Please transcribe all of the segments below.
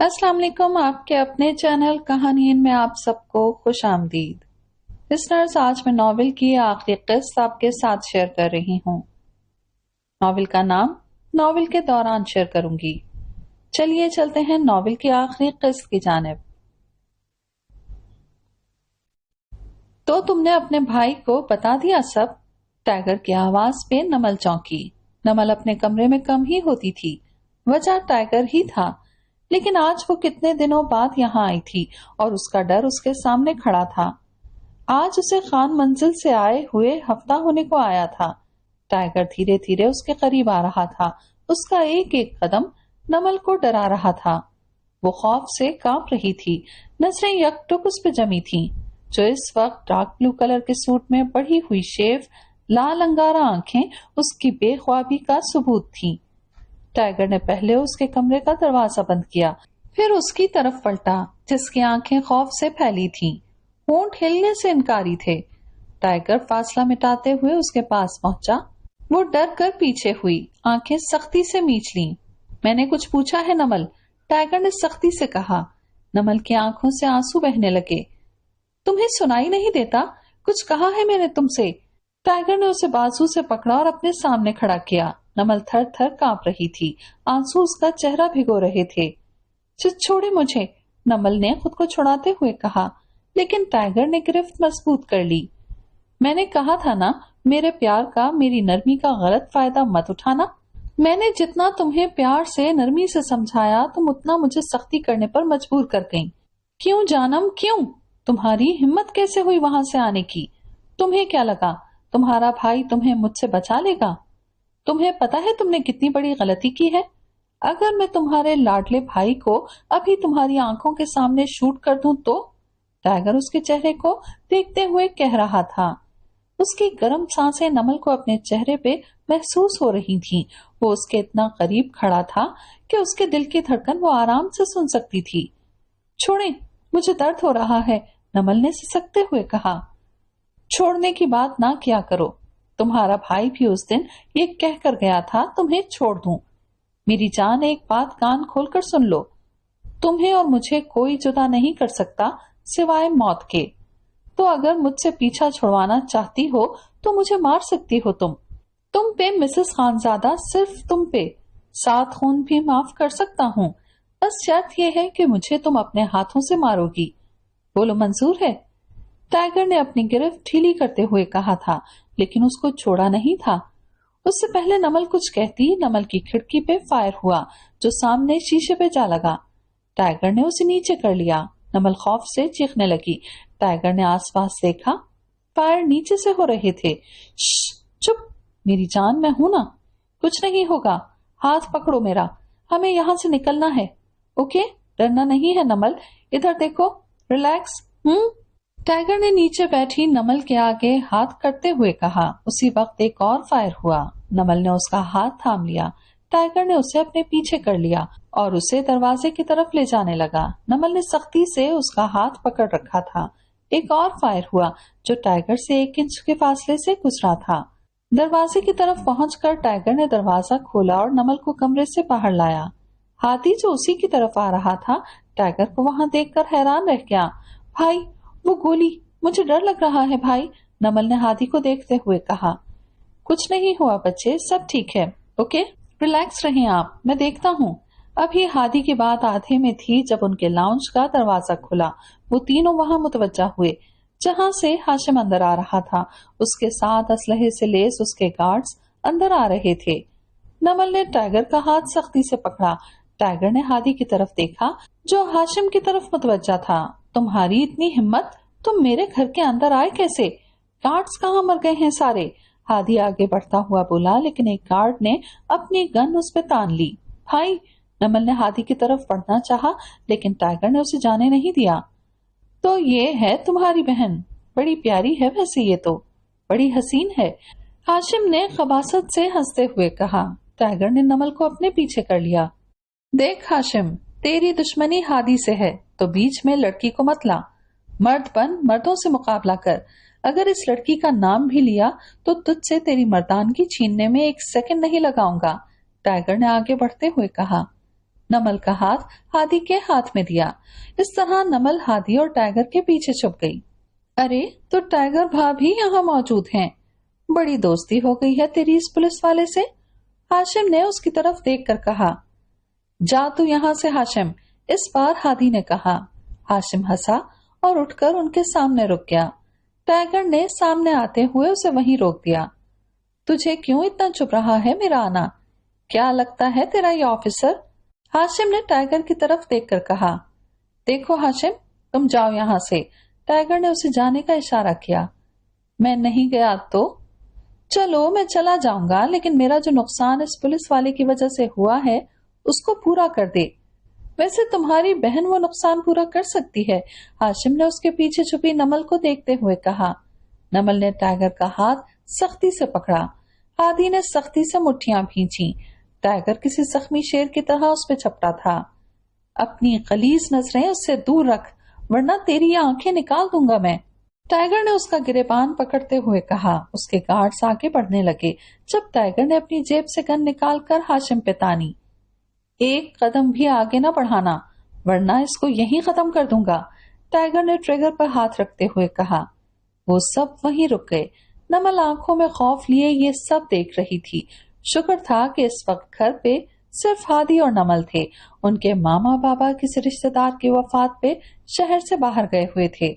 अस्सलाम वालेकुम। आपके अपने चैनल कहानियन में आप सबको खुश आमदीद। लिसनर्स, आज मैं नॉवेल की आखिरी किस्त आपके साथ शेयर कर रही हूँ। नॉवेल का नाम नॉवेल के दौरान शेयर करूंगी। चलिए चलते हैं नॉवेल की आखिरी किस्त की जानिब। तो तुमने अपने भाई को बता दिया सब? टाइगर की आवाज पे नमल चौंकी। नमल अपने कमरे में कम ही होती थी, वजह टाइगर ही था। लेकिन आज वो कितने दिनों बाद यहाँ आई थी और उसका डर उसके सामने खड़ा था। आज उसे खान मंजिल से आए हुए हफ्ता होने को आया था। टाइगर धीरे धीरे उसके करीब आ रहा था। उसका एक एक कदम नमल को डरा रहा था। वो खौफ से कांप रही थी। नजरें यकटुक उस पर जमी थीं, जो इस वक्त डार्क ब्लू कलर के सूट में बढ़ी हुई शेव, लाल अंगारा आंखें उसकी बेख्वाबी का सबूत थीं। टाइगर ने पहले उसके कमरे का दरवाजा बंद किया, फिर उसकी तरफ पलटा जिसकी आंखें खौफ से फैली थीं। होंठ हिलने से इनकारी थे। टाइगर फासला मिटाते हुए उसके पास पहुंचा। वो डर कर पीछे हुई, आंखें सख्ती से मीच लीं। मैंने कुछ पूछा है नमल? टाइगर ने सख्ती से कहा। नमल की आंखों से आंसू बहने लगे। तुम्हें सुनाई नहीं देता? कुछ कहा है मैंने तुमसे? टाइगर ने उसे बाजू से पकड़ा और अपने सामने खड़ा किया। नमल थर थर कांप रही थी, आंसू उसका चेहरा भिगो रहे थे। छोड़े मुझे, नमल ने खुद को छुड़ाते हुए कहा। लेकिन टाइगर ने गिरफ्त मजबूत कर ली। मैंने कहा था ना, मेरे प्यार का, मेरी नरमी का गलत फायदा मत उठाना। मैंने जितना तुम्हें प्यार से नरमी से समझाया, तुम उतना मुझे सख्ती करने पर मजबूर कर गई। क्यों जानम, क्यों? तुम्हारी हिम्मत कैसे हुई वहां से आने की? तुम्हें क्या लगा तुम्हारा भाई तुम्हें मुझसे बचा लेगा? तुम्हें पता है तुमने कितनी बड़ी गलती की है? अगर मैं तुम्हारे लाडले भाई को अभी तुम्हारी आंखों के सामने शूट कर दूं तो? टाइगर उसके चेहरे को देखते हुए कह रहा था। उसकी गर्म सांसें नमल को अपने चेहरे पे महसूस हो रही थीं। वो उसके इतना करीब खड़ा था कि उसके दिल की धड़कन वो आराम से सुन सकती थी। छोड़ें, मुझे दर्द हो रहा है, नमल ने सिसकते हुए कहा। छोड़ने की बात ना किया करो। तुम्हारा भाई भी उस दिन ये कह कर गया था तुम्हें छोड़ दूं। मेरी जान, एक बात कान खोलकर सुन लो। तुम्हें और मुझे कोई जुदा नहीं कर सकता सिवाय मौत के। तो अगर मुझसे पीछा छुड़वाना चाहती हो तो मुझे मार सकती हो तुम पे मिसेस खानजादा, सिर्फ तुम पे। 7 खून भी माफ कर सकता हूँ, बस शर्त यह है कि मुझे तुम अपने हाथों से मारोगी। बोलो, मंजूर है? टाइगर ने अपनी गिरफ्त ढीली करते हुए कहा था, लेकिन उसको छोड़ा नहीं था। उससे पहले नमल कुछ कहती, नमल की खिड़की पे फायर हुआ जो सामने शीशे पे जा लगा। टाइगर ने उसे नीचे कर लिया। नमल खौफ से चीखने लगी। टाइगर ने आसपास देखा, फायर नीचे से हो रहे थे। चुप, मेरी जान, मैं हूं ना, कुछ नहीं होगा। हाथ पकड़ो मेरा, हमें यहाँ से निकलना है। ओके, डरना नहीं है नमल, इधर देखो, रिलैक्स। टाइगर ने नीचे बैठी नमल के आगे हाथ करते हुए कहा। उसी वक्त एक और फायर हुआ। नमल ने उसका हाथ थाम लिया। टाइगर ने उसे अपने पीछे कर लिया और उसे दरवाजे की तरफ ले जाने लगा। नमल ने सख्ती से उसका हाथ पकड़ रखा था। एक और फायर हुआ जो टाइगर से 1 इंच के फासले से गुजरा था। दरवाजे की तरफ पहुंचकर टाइगर ने दरवाजा खोला और नमल को कमरे से बाहर लाया। हाथी जो उसी की तरफ आ रहा था, टाइगर को वहां देखकर हैरान रह गया। भाई, वो गोली, मुझे डर लग रहा है भाई, नमल ने हाथी को देखते हुए कहा। कुछ नहीं हुआ बच्चे, सब ठीक है। ओके, रिलैक्स रहें आप, मैं देखता हूँ। अभी हाथी की बात आधे में थी जब उनके लाउंज का दरवाजा खुला। वो तीनों वहां मुतवज्जा हुए जहां से हाशिम अंदर आ रहा था। उसके साथ असलहे से लेस उसके गार्ड्स अंदर आ रहे थे। नमल ने टाइगर का हाथ सख्ती से पकड़ा। टाइगर ने हाथी की तरफ देखा जो हाशिम की तरफ मुतवज्जा था। तुम्हारी इतनी हिम्मत, तुम मेरे घर के अंदर आए कैसे? गार्ड्स कहाँ मर गए हैं सारे? हाथी आगे बढ़ता हुआ बोला, लेकिन एक गार्ड ने अपनी गन उस पर तान ली। भाई, नमल ने हाथी की तरफ बढ़ना चाहा, लेकिन टाइगर ने उसे जाने नहीं दिया। तो ये है तुम्हारी बहन, बड़ी प्यारी है वैसे, ये तो बड़ी हसीन है, हाशिम ने खबासत से हंसते हुए कहा। टाइगर ने नमल को अपने पीछे कर लिया। देख हाशिम, तेरी दुश्मनी हादी से है तो बीच में लड़की को मत ला। मर्द बन, मर्दों से मुकाबला कर। अगर इस लड़की का नाम भी लिया तो तुझसे तेरी मर्दानगी छीनने में 1 सेकंड नहीं लगाऊंगा, टाइगर ने आगे बढ़ते हुए कहा। नमल का हाथ हादी के हाथ में दिया। इस तरह नमल हादी और टाइगर के पीछे छुप गई। अरे तो टाइगर भाभी यहाँ मौजूद हैं। बड़ी दोस्ती हो गई है तेरी इस पुलिस वाले से, हाशिम ने उसकी तरफ देखकर कहा। जा तू यहाँ से हाशिम, इस बार हादी ने कहा। हाशिम हंसा और उठकर उनके सामने रुक गया। टाइगर ने सामने आते हुए उसे वहीं रोक दिया। तुझे क्यों इतना चुप रहा है मेरा आना? क्या लगता है तेरा ये ऑफिसर? हाशिम ने टाइगर की तरफ देखकर कहा। देखो हाशिम, तुम जाओ यहाँ से। टाइगर ने उसे जाने का इशारा किया। मैं नहीं गया तो? चलो मैं चला जाऊंगा, लेकिन मेरा जो नुकसान इस पुलिस वाले की वजह से हुआ है उसको पूरा कर दे। वैसे तुम्हारी बहन वो नुकसान पूरा कर सकती है, हाशिम ने उसके पीछे छुपी नमल को देखते हुए कहा। नमल ने टाइगर का हाथ सख्ती से पकड़ा। हादी ने सख्ती से मुट्ठियां भींची। टाइगर किसी जख्मी शेर की तरह उस पे झपटा था। अपनी गलीज नजरें उससे दूर रख, वरना तेरी ये आंखें निकाल दूंगा मैं, टाइगर ने उसका गिरेबान पकड़ते हुए कहा। उसके गार्ड्स आगे बढ़ने लगे जब टाइगर ने अपनी जेब से गन निकालकर हाशिम पे तानी। एक कदम भी आगे न बढ़ाना, वरना इसको यहीं खत्म कर दूंगा, टाइगर ने ट्रिगर पर हाथ रखते हुए कहा। वो सब वहीं रुक गए। नमल आंखों में खौफ लिए ये सब देख रही थी। शुक्र था कि इस वक्त घर पे सिर्फ हादी और नमल थे। उनके मामा बाबा किसी रिश्तेदार की वफात पे शहर से बाहर गए हुए थे।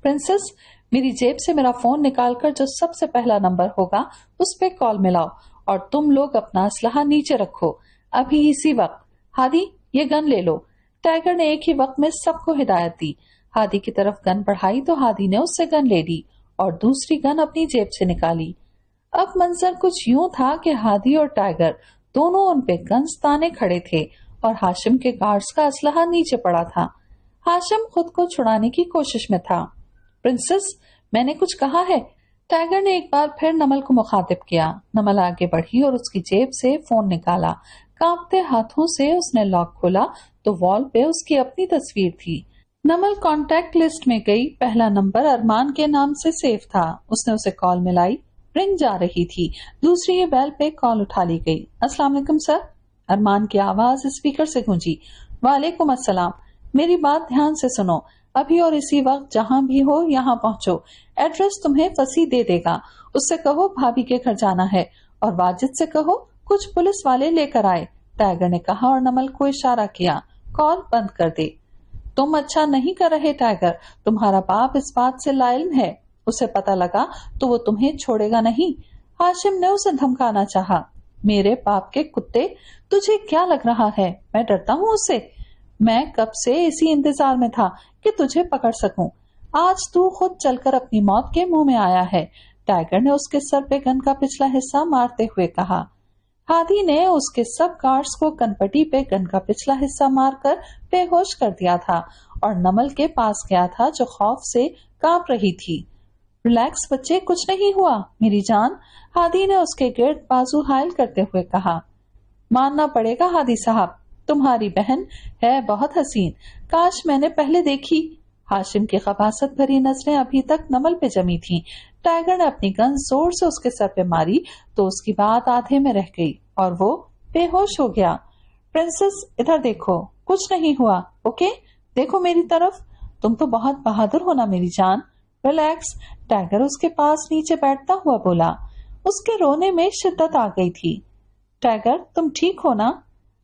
प्रिंसेस, मेरी जेब से मेरा फोन निकालकर जो सबसे पहला नंबर होगा उस पे कॉल मिलाओ, और तुम लोग अपना असलहा नीचे रखो, अभी इसी वक्त। हादी, ये गन ले लो। टाइगर ने एक ही वक्त में सबको हिदायत दी। हादी की तरफ गन बढ़ाई तो हादी ने उससे गन ले ली और दूसरी गन अपनी जेब से निकाली। अब मंजर कुछ यूं था कि हादी और टाइगर दोनों उन पे गन्स ताने खड़े थे और हाशिम के गार्ड्स का असलहा नीचे पड़ा था। हाशिम खुद को छुड़ाने की कोशिश में था। प्रिंसेस, मैंने कुछ कहा है? टाइगर ने एक बार फिर नमल को मुखातिब किया। नमल आगे बढ़ी और उसकी जेब से फोन निकाला। कांपते हाथों से उसने लॉक खोला तो वॉल पे उसकी अपनी तस्वीर थी। नमल कॉन्टैक्ट लिस्ट में गई। पहला नंबर अरमान के नाम से सेव था। उसने उसे कॉल मिलाई। रिंग जा रही थी। दूसरी ही बेल पे कॉल उठा ली गई। अस्सलाम वालेकुम सर, अरमान की आवाज स्पीकर से गूंजी। वालेकुम अस्सलाम, मेरी बात ध्यान से सुनो, अभी और इसी वक्त जहां भी हो यहाँ पहुंचो। एड्रेस तुम्हें फसी दे देगा। उससे कहो भाभी के घर जाना है, और वाजिद से कहो कुछ पुलिस वाले लेकर आए, टाइगर ने कहा और नमल को इशारा किया। कॉल बंद कर दे। तुम अच्छा नहीं कर रहे टाइगर, तुम्हारा बाप इस बात से लाइल है, उसे पता लगा तो वो तुम्हें छोड़ेगा नहीं। हाशिम ने उसे धमकाना चाहा। मेरे बाप के कुत्ते, तुझे क्या लग रहा है मैं डरता हूँ उससे? मैं कब से इसी इंतजार में था कि तुझे पकड़ सकूं। आज तू खुद चलकर अपनी मौत के मुंह में आया है, टाइगर ने उसके सर पे गन का पिछला हिस्सा मारते हुए कहा। हादी ने उसके सब गार्ड्स को कनपटी पे गन का पिछला हिस्सा मारकर बेहोश कर दिया था और नमल के पास गया था जो खौफ से कांप रही थी। रिलैक्स बच्चे, कुछ नहीं हुआ मेरी जान, हादी ने उसके गिर्द बाजू हायल करते हुए कहा। मानना पड़ेगा हादी साहब, तुम्हारी बहन है बहुत हसीन, काश मैंने पहले देखी। हाशिम की खबासत भरी नजरें अभी तक नमल पे जमी थीं। टाइगर ने अपनी गन जोर से उसके सर पे मारी तो उसकी बात आधे में रह गई और वो बेहोश हो गया। प्रिंसेस, इधर देखो, कुछ नहीं हुआ, ओके? देखो मेरी तरफ, तुम तो बहुत बहादुर हो ना मेरी जान। रिलैक्स, टाइगर उसके पास नीचे बैठता हुआ बोला। उसके रोने में शिद्दत आ गई थी। टाइगर, तुम ठीक हो ना?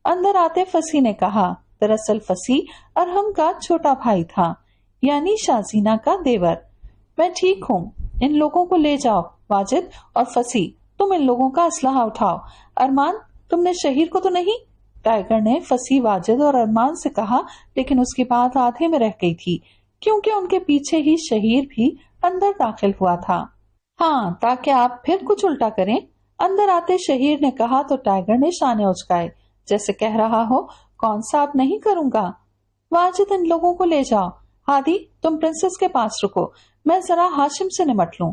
अंदर आते फसी ने कहा। दरअसल फसी अरहम का छोटा भाई था, यानी शाजीना का देवर। मैं ठीक हूँ, इन लोगों को ले जाओ। वाजिद और फसी, तुम इन लोगों का असलहा उठाओ। अरमान, तुमने शहीर को तो नहीं? टाइगर ने फसी, वाजिद और अरमान से कहा, लेकिन उसकी बात आधे में रह गई थी क्योंकि उनके पीछे ही शहीर भी अंदर दाखिल हुआ था। हाँ, ताकि आप फिर कुछ उल्टा करें, अंदर आते शहीर ने कहा तो टाइगर ने शाने उचकाए, जैसे कह रहा हो कौन सा अब नहीं करूंगा। वाजिद, इन लोगों को ले जाओ। हादी, तुम प्रिंसेस के पास रुको, मैं जरा हाशिम से निमट लूं,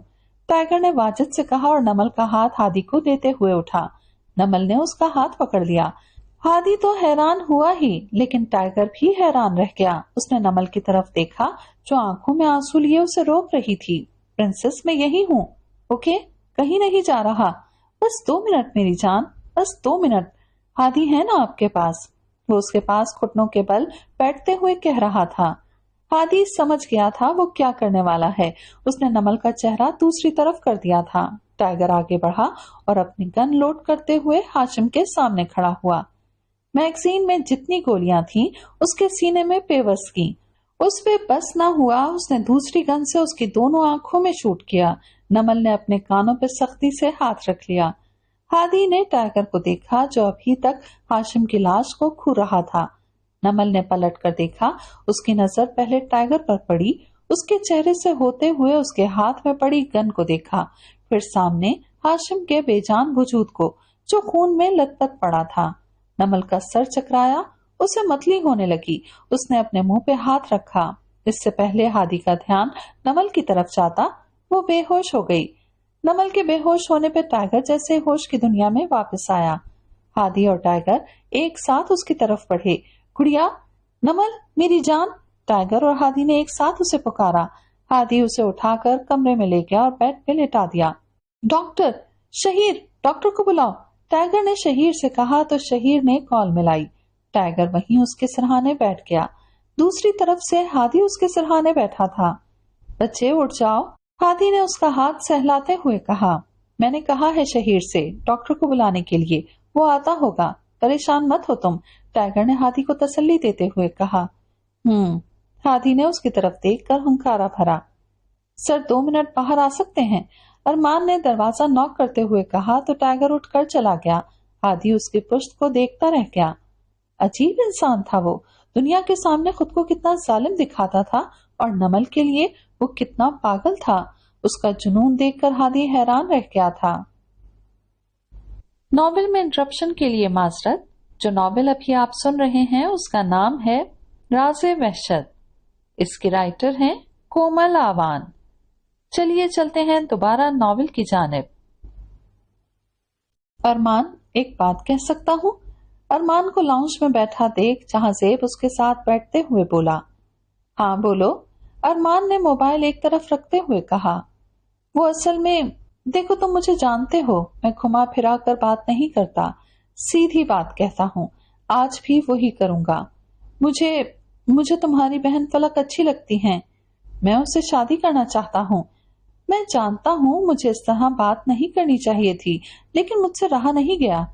टाइगर ने वाजिद से कहा और नमल का हाथ हादी को देते हुए उठा। नमल ने उसका हाथ पकड़ लिया। हादी तो हैरान हुआ ही, लेकिन टाइगर भी हैरान रह गया। उसने नमल की तरफ देखा जो आंखों में आंसू लिए उसे रोक रही थी। प्रिंसेस, मैं यही हूँ, ओके? कहीं नहीं जा रहा, बस 2 मिनट मेरी जान, बस 2 मिनट। हादी है ना आपके पास? وہ اس کے پاس घुटनों के बल बैठते हुए कह रहा था। हादी समझ गया था वो क्या करने वाला है। उसने नमल का चेहरा दूसरी तरफ कर दिया था। टाइगर आगे बढ़ा और अपनी गन लोड करते हुए हाशिम के सामने खड़ा हुआ। मैगजीन में जितनी गोलियां थीं उसके सीने में पेवस की। उस पे बस ना हुआ, उसने दूसरी गन से उसकी दोनों आंखों में शूट किया। नमल ने अपने कानों पर सख्ती से हाथ रख लिया। हादी ने टाइगर को देखा जो अभी तक हाशिम की लाश को खू रहा था। नमल ने पलट कर देखा। उसकी नजर पहले टाइगर पर पड़ी, उसके चेहरे से होते हुए उसके हाथ में पड़ी गन को देखा, फिर सामने हाशिम के बेजान वजूद को जो खून में लथपथ पड़ा था। नमल का सर चकराया, उसे मतली होने लगी। उसने अपने मुंह पे हाथ रखा। इससे पहले हादी का ध्यान नमल की तरफ जाता, वो बेहोश हो गई। नमल के बेहोश होने पे टाइगर जैसे होश की दुनिया में वापस आया। हादी और टाइगर एक साथ उसकी तरफ बढ़े। गुड़िया, नमल, मेरी जान। टाइगर और हादी ने एक साथ उसे पुकारा। हादी उसे उठाकर कमरे में ले गया और बेड पे लेटा दिया। डॉक्टर, शहीर, डॉक्टर को बुलाओ। टाइगर ने शहीर से कहा तो शहीर ने कॉल मिलाई। टाइगर वहीं उसके सिरहाने बैठ गया। दूसरी तरफ से हादी उसके सिरहाने बैठा था। बच्चे उठ जाओ, हादी ने उसका हाथ सहलाते हुए कहा। मैंने कहा है शहीर से डॉक्टर को बुलाने के लिए, वो आता होगा, परेशान मत हो तुम। टाइगर ने हादी को तसल्ली देते हुए कहा। हादी ने उसकी तरफ देखकर हुंकारा भरा। सर 2 मिनट बाहर आ सकते हैं? अरमान ने दरवाजा नॉक करते हुए कहा तो टाइगर उठकर चला गया। हादी उसकी पुश्त को देखता रह गया। अजीब इंसान था वो, दुनिया के सामने खुद को कितना जालिम दिखाता था और नमल के लिए वो कितना पागल था। उसका जुनून देखकर हादी हैरान रह गया था। नॉवेल में इंटरप्शन के लिए माजरत। जो नॉवेल अभी आप सुन रहे हैं उसका नाम है राज़े वहशत। इसके राइटर हैं कोमल आवान। चलिए चलते हैं दोबारा नॉवेल की जानिब। अरमान, एक बात कह सकता हूँ? अरमान को लाउंज में बैठा देख जहांजेब उसके साथ बैठते हुए बोला। हाँ बोलो, अरमान ने मोबाइल एक तरफ रखते हुए कहा। वो असल में, देखो तुम मुझे जानते हो, मैं घुमा फिरा कर बात नहीं करता, सीधी बात कहता हूँ। आज भी वही करूंगा। मुझे तुम्हारी बहन फलक अच्छी लगती है। मैं उससे शादी करना चाहता हूँ। मैं जानता हूँ मुझे इस तरह बात नहीं करनी चाहिए थी, लेकिन मुझसे रहा नहीं गया।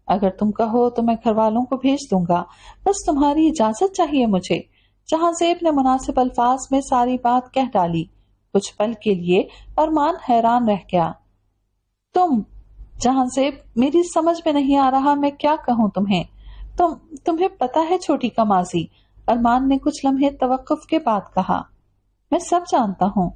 अगर तुम कहो तो मैं घर वालों को भेज दूंगा, बस तुम्हारी इजाजत चाहिए मुझे। जहांजेब ने मुनासिब अल्फाज में सारी बात कह डाली। कुछ पल के लिए अरमान हैरान रह गया। जहांजेब, मेरी समझ में नहीं आ रहा मैं क्या कहूँ तुम्हें। तुम्हें पता है छोटी का माजी? अरमान ने कुछ लम्हे तवक्कुफ के बाद कहा। मैं सब जानता हूँ,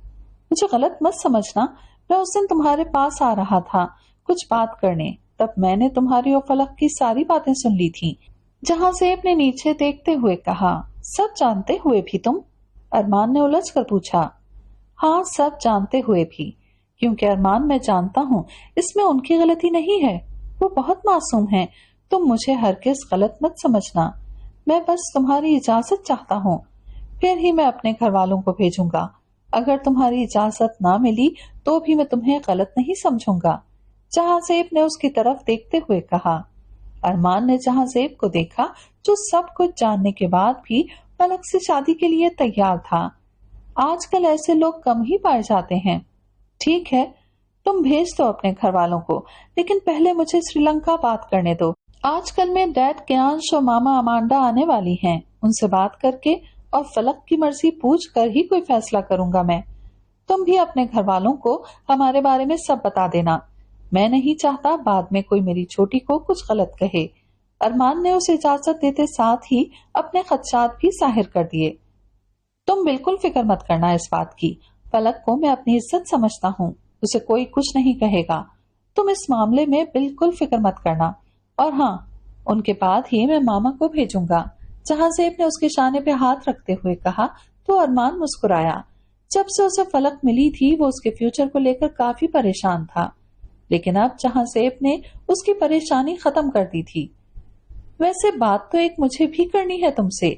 मुझे गलत मत समझना। मैं उस दिन तुम्हारे पास आ रहा था कुछ बात करने, तब मैंने तुम्हारी और फलक की सारी बातें सुन ली थी। जहांजेब ने नीचे देखते हुए कहा। सब जानते हुए भी तुम? अरमान ने उलझ कर पूछा। हाँ, सब जानते हुए भी, क्योंकि अरमान मैं जानता हूँ इसमें उनकी गलती नहीं है। वो बहुत मासूम हैं। तुम मुझे हरगिज गलत मत समझना। मैं बस तुम्हारी इजाजत चाहता हूँ, फिर ही मैं अपने घर वालों को भेजूंगा। अगर तुम्हारी इजाजत ना मिली तो भी मैं तुम्हें गलत नहीं समझूंगा। जहांजेब ने उसकी तरफ देखते हुए कहा। अरमान ने जहांजेब को देखा जो सब कुछ जानने के बाद भी फलक से शादी के लिए तैयार था। आजकल ऐसे लोग कम ही पाए जाते हैं। ठीक है, तुम भेज दो अपने घर वालों को, लेकिन पहले मुझे श्रीलंका बात करने दो। आजकल में डैड क्यांश और मामा अमांडा आने वाली हैं। उनसे बात करके और फलक की मर्जी पूछ कर ही कोई फैसला करूंगा मैं। तुम भी अपने घर वालों को हमारे बारे में सब बता देना। मैं नहीं चाहता बाद में कोई मेरी छोटी को कुछ गलत कहे। अरमान ने उसे इजाजत देते साथ ही अपने खदशात भी जाहिर कर दिए। तुम बिल्कुल फिक्र मत करना इस बात की। फलक को मैं अपनी इज्जत समझता हूँ, उसे कोई कुछ नहीं कहेगा। तुम इस मामले में बिल्कुल फिक्र मत करना। और हाँ, उनके बाद ही मैं मामा को भेजूंगा। जहांजेब ने उसके शाने पे हाथ रखते हुए कहा तो अरमान मुस्कुराया। जब से उसे फलक मिली थी वो उसके फ्यूचर को लेकर काफी परेशान था, लेकिन अब जहांजेब ने उसकी परेशानी खत्म कर दी थी। वैसे बात तो एक मुझे भी करनी है तुमसे,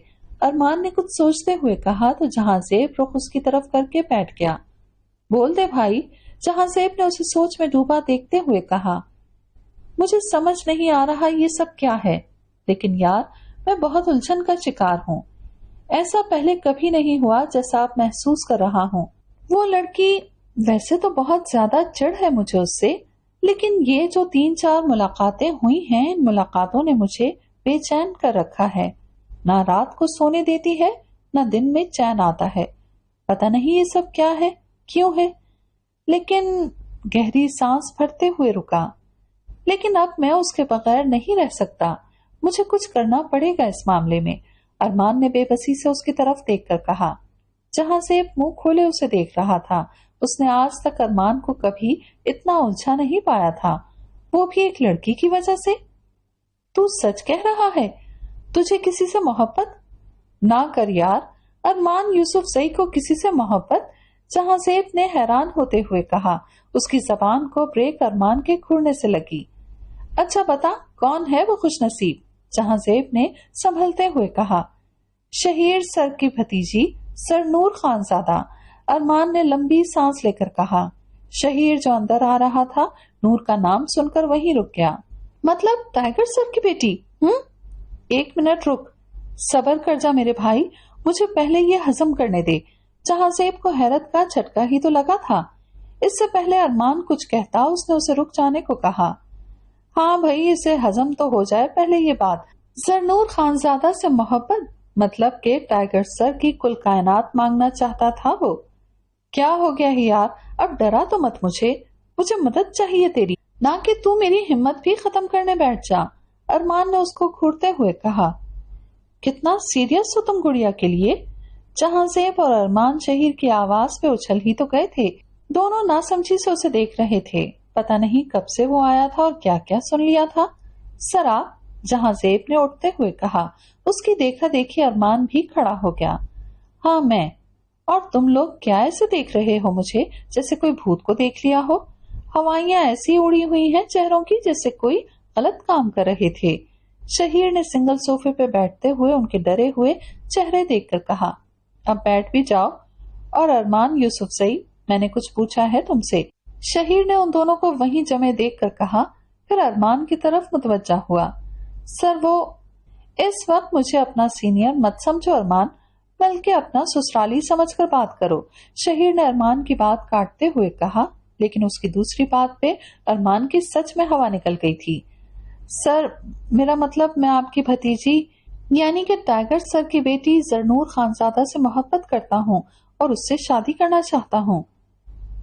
अरमान ने कुछ सोचते हुए कहा तो जहांजेब रुख उसकी तरफ करके बैठ गया। बोल दे भाई, जहांजेब ने उसे सोच में डूबा देखते हुए कहा। मुझे समझ नहीं आ रहा ये सब क्या है, लेकिन यार میں بہت الجھن کا شکار ہوں. ایسا پہلے کبھی نہیں ہوا جیسا آپ محسوس کر رہا ہوں. وہ لڑکی ویسے تو بہت زیادہ چڑ ہے مجھے اس سے، لیکن یہ جو 3-4 ملاقاتیں ہوئی ہیں، ان ملاقاتوں نے مجھے بے چین کر رکھا ہے. نہ رات کو سونے دیتی ہے، نہ دن میں چین آتا ہے. پتہ نہیں یہ سب کیا ہے، کیوں ہے. لیکن گہری سانس بھرتے ہوئے رکا. لیکن اب میں اس کے بغیر نہیں رہ سکتا. مجھے کچھ کرنا پڑے گا اس معاملے میں. ارمان نے بے بسی سے اس کی طرف دیکھ کر کہا. جہاں سے منہ کھولے اسے دیکھ رہا تھا. اس نے آج تک ارمان کو کبھی اتنا الجھا نہیں پایا تھا، وہ بھی ایک لڑکی کی وجہ سے. تو سچ کہہ رہا ہے؟ تجھے کسی سے محبت؟ نہ کر یار. ارمان یوسف زئی کو کسی سے محبت؟ جہاں زیب نے حیران ہوتے ہوئے کہا. اس کی زبان کو بریک ارمان کے کھرنے سے لگی. اچھا بتا کون ہے وہ خوش نصیب؟ جہاں زیب نے سنبھلتے ہوئے کہا. شہیر سر کی بھتیجی سر نور خان زادہ. ارمان نے لمبی سانس لے کر کہا. شہیر جو اندر آ رہا تھا نور کا نام سن کر وہیں رک گیا. مطلب ٹائیگر سر کی بیٹی؟ ایک منٹ رک، صبر کر جا میرے بھائی، مجھے پہلے یہ ہضم کرنے دے. جہاں زیب کو حیرت کا جھٹکا ہی تو لگا تھا. اس سے پہلے ارمان کچھ کہتا اس نے اسے رک جانے کو کہا. ہاں بھائی اسے ہضم تو ہو جائے پہلے یہ بات. زرنور خانزادہ سے محبت؟ مطلب کہ ٹائیگر سر کی کل کائنات مانگنا چاہتا تھا وہ. کیا ہو گیا ہی یار، اب ڈرا تو مت مجھے مدد چاہیے تیری، نہ کہ تو میری ہمت بھی ختم کرنے بیٹھ جا. ارمان نے اس کو گھورتے ہوئے کہا. کتنا سیریس ہو تم گڑیا کے لیے؟ جہاں زیب اور ارمان شہیر کی آواز پہ اچھل ہی تو گئے تھے. دونوں ناسمجھی سے اسے دیکھ رہے تھے. پتہ نہیں کب سے وہ آیا تھا اور کیا کیا سن لیا تھا. سرا، جہاں زیب نے اٹھتے ہوئے کہا. اس کی دیکھا دیکھی ارمان بھی کھڑا ہو گیا. ہاں میں. اور تم لوگ کیا ایسے دیکھ رہے ہو مجھے جیسے کوئی بھوت کو دیکھ لیا ہو؟ ہوائیاں ایسی اڑی ہوئی ہیں چہروں کی جیسے کوئی غلط کام کر رہے تھے. شہیر نے سنگل صوفے پہ بیٹھتے ہوئے ان کے ڈرے ہوئے چہرے دیکھ کر کہا. اب بیٹھ بھی جاؤ. اور ارمان یوسف زئی، میں نے کچھ پوچھا ہے تم سے. شہیر نے ان دونوں کو وہیں جمے دیکھ کر کہا. پھر ارمان کی طرف متوجہ ہوا. سر وہ اس وقت مجھے اپنا سینئر مت سمجھو ارمان، بلکہ اپنا سسرالی سمجھ کر بات کرو. شہیر نے ارمان کی بات کاٹتے ہوئے کہا. لیکن اس کی دوسری بات پہ ارمان کی سچ میں ہوا نکل گئی تھی. سر میرا مطلب میں آپ کی بھتیجی یعنی کہ ٹائیگر سر کی بیٹی زرنور خانزادہ سے محبت کرتا ہوں اور اس سے شادی کرنا چاہتا ہوں.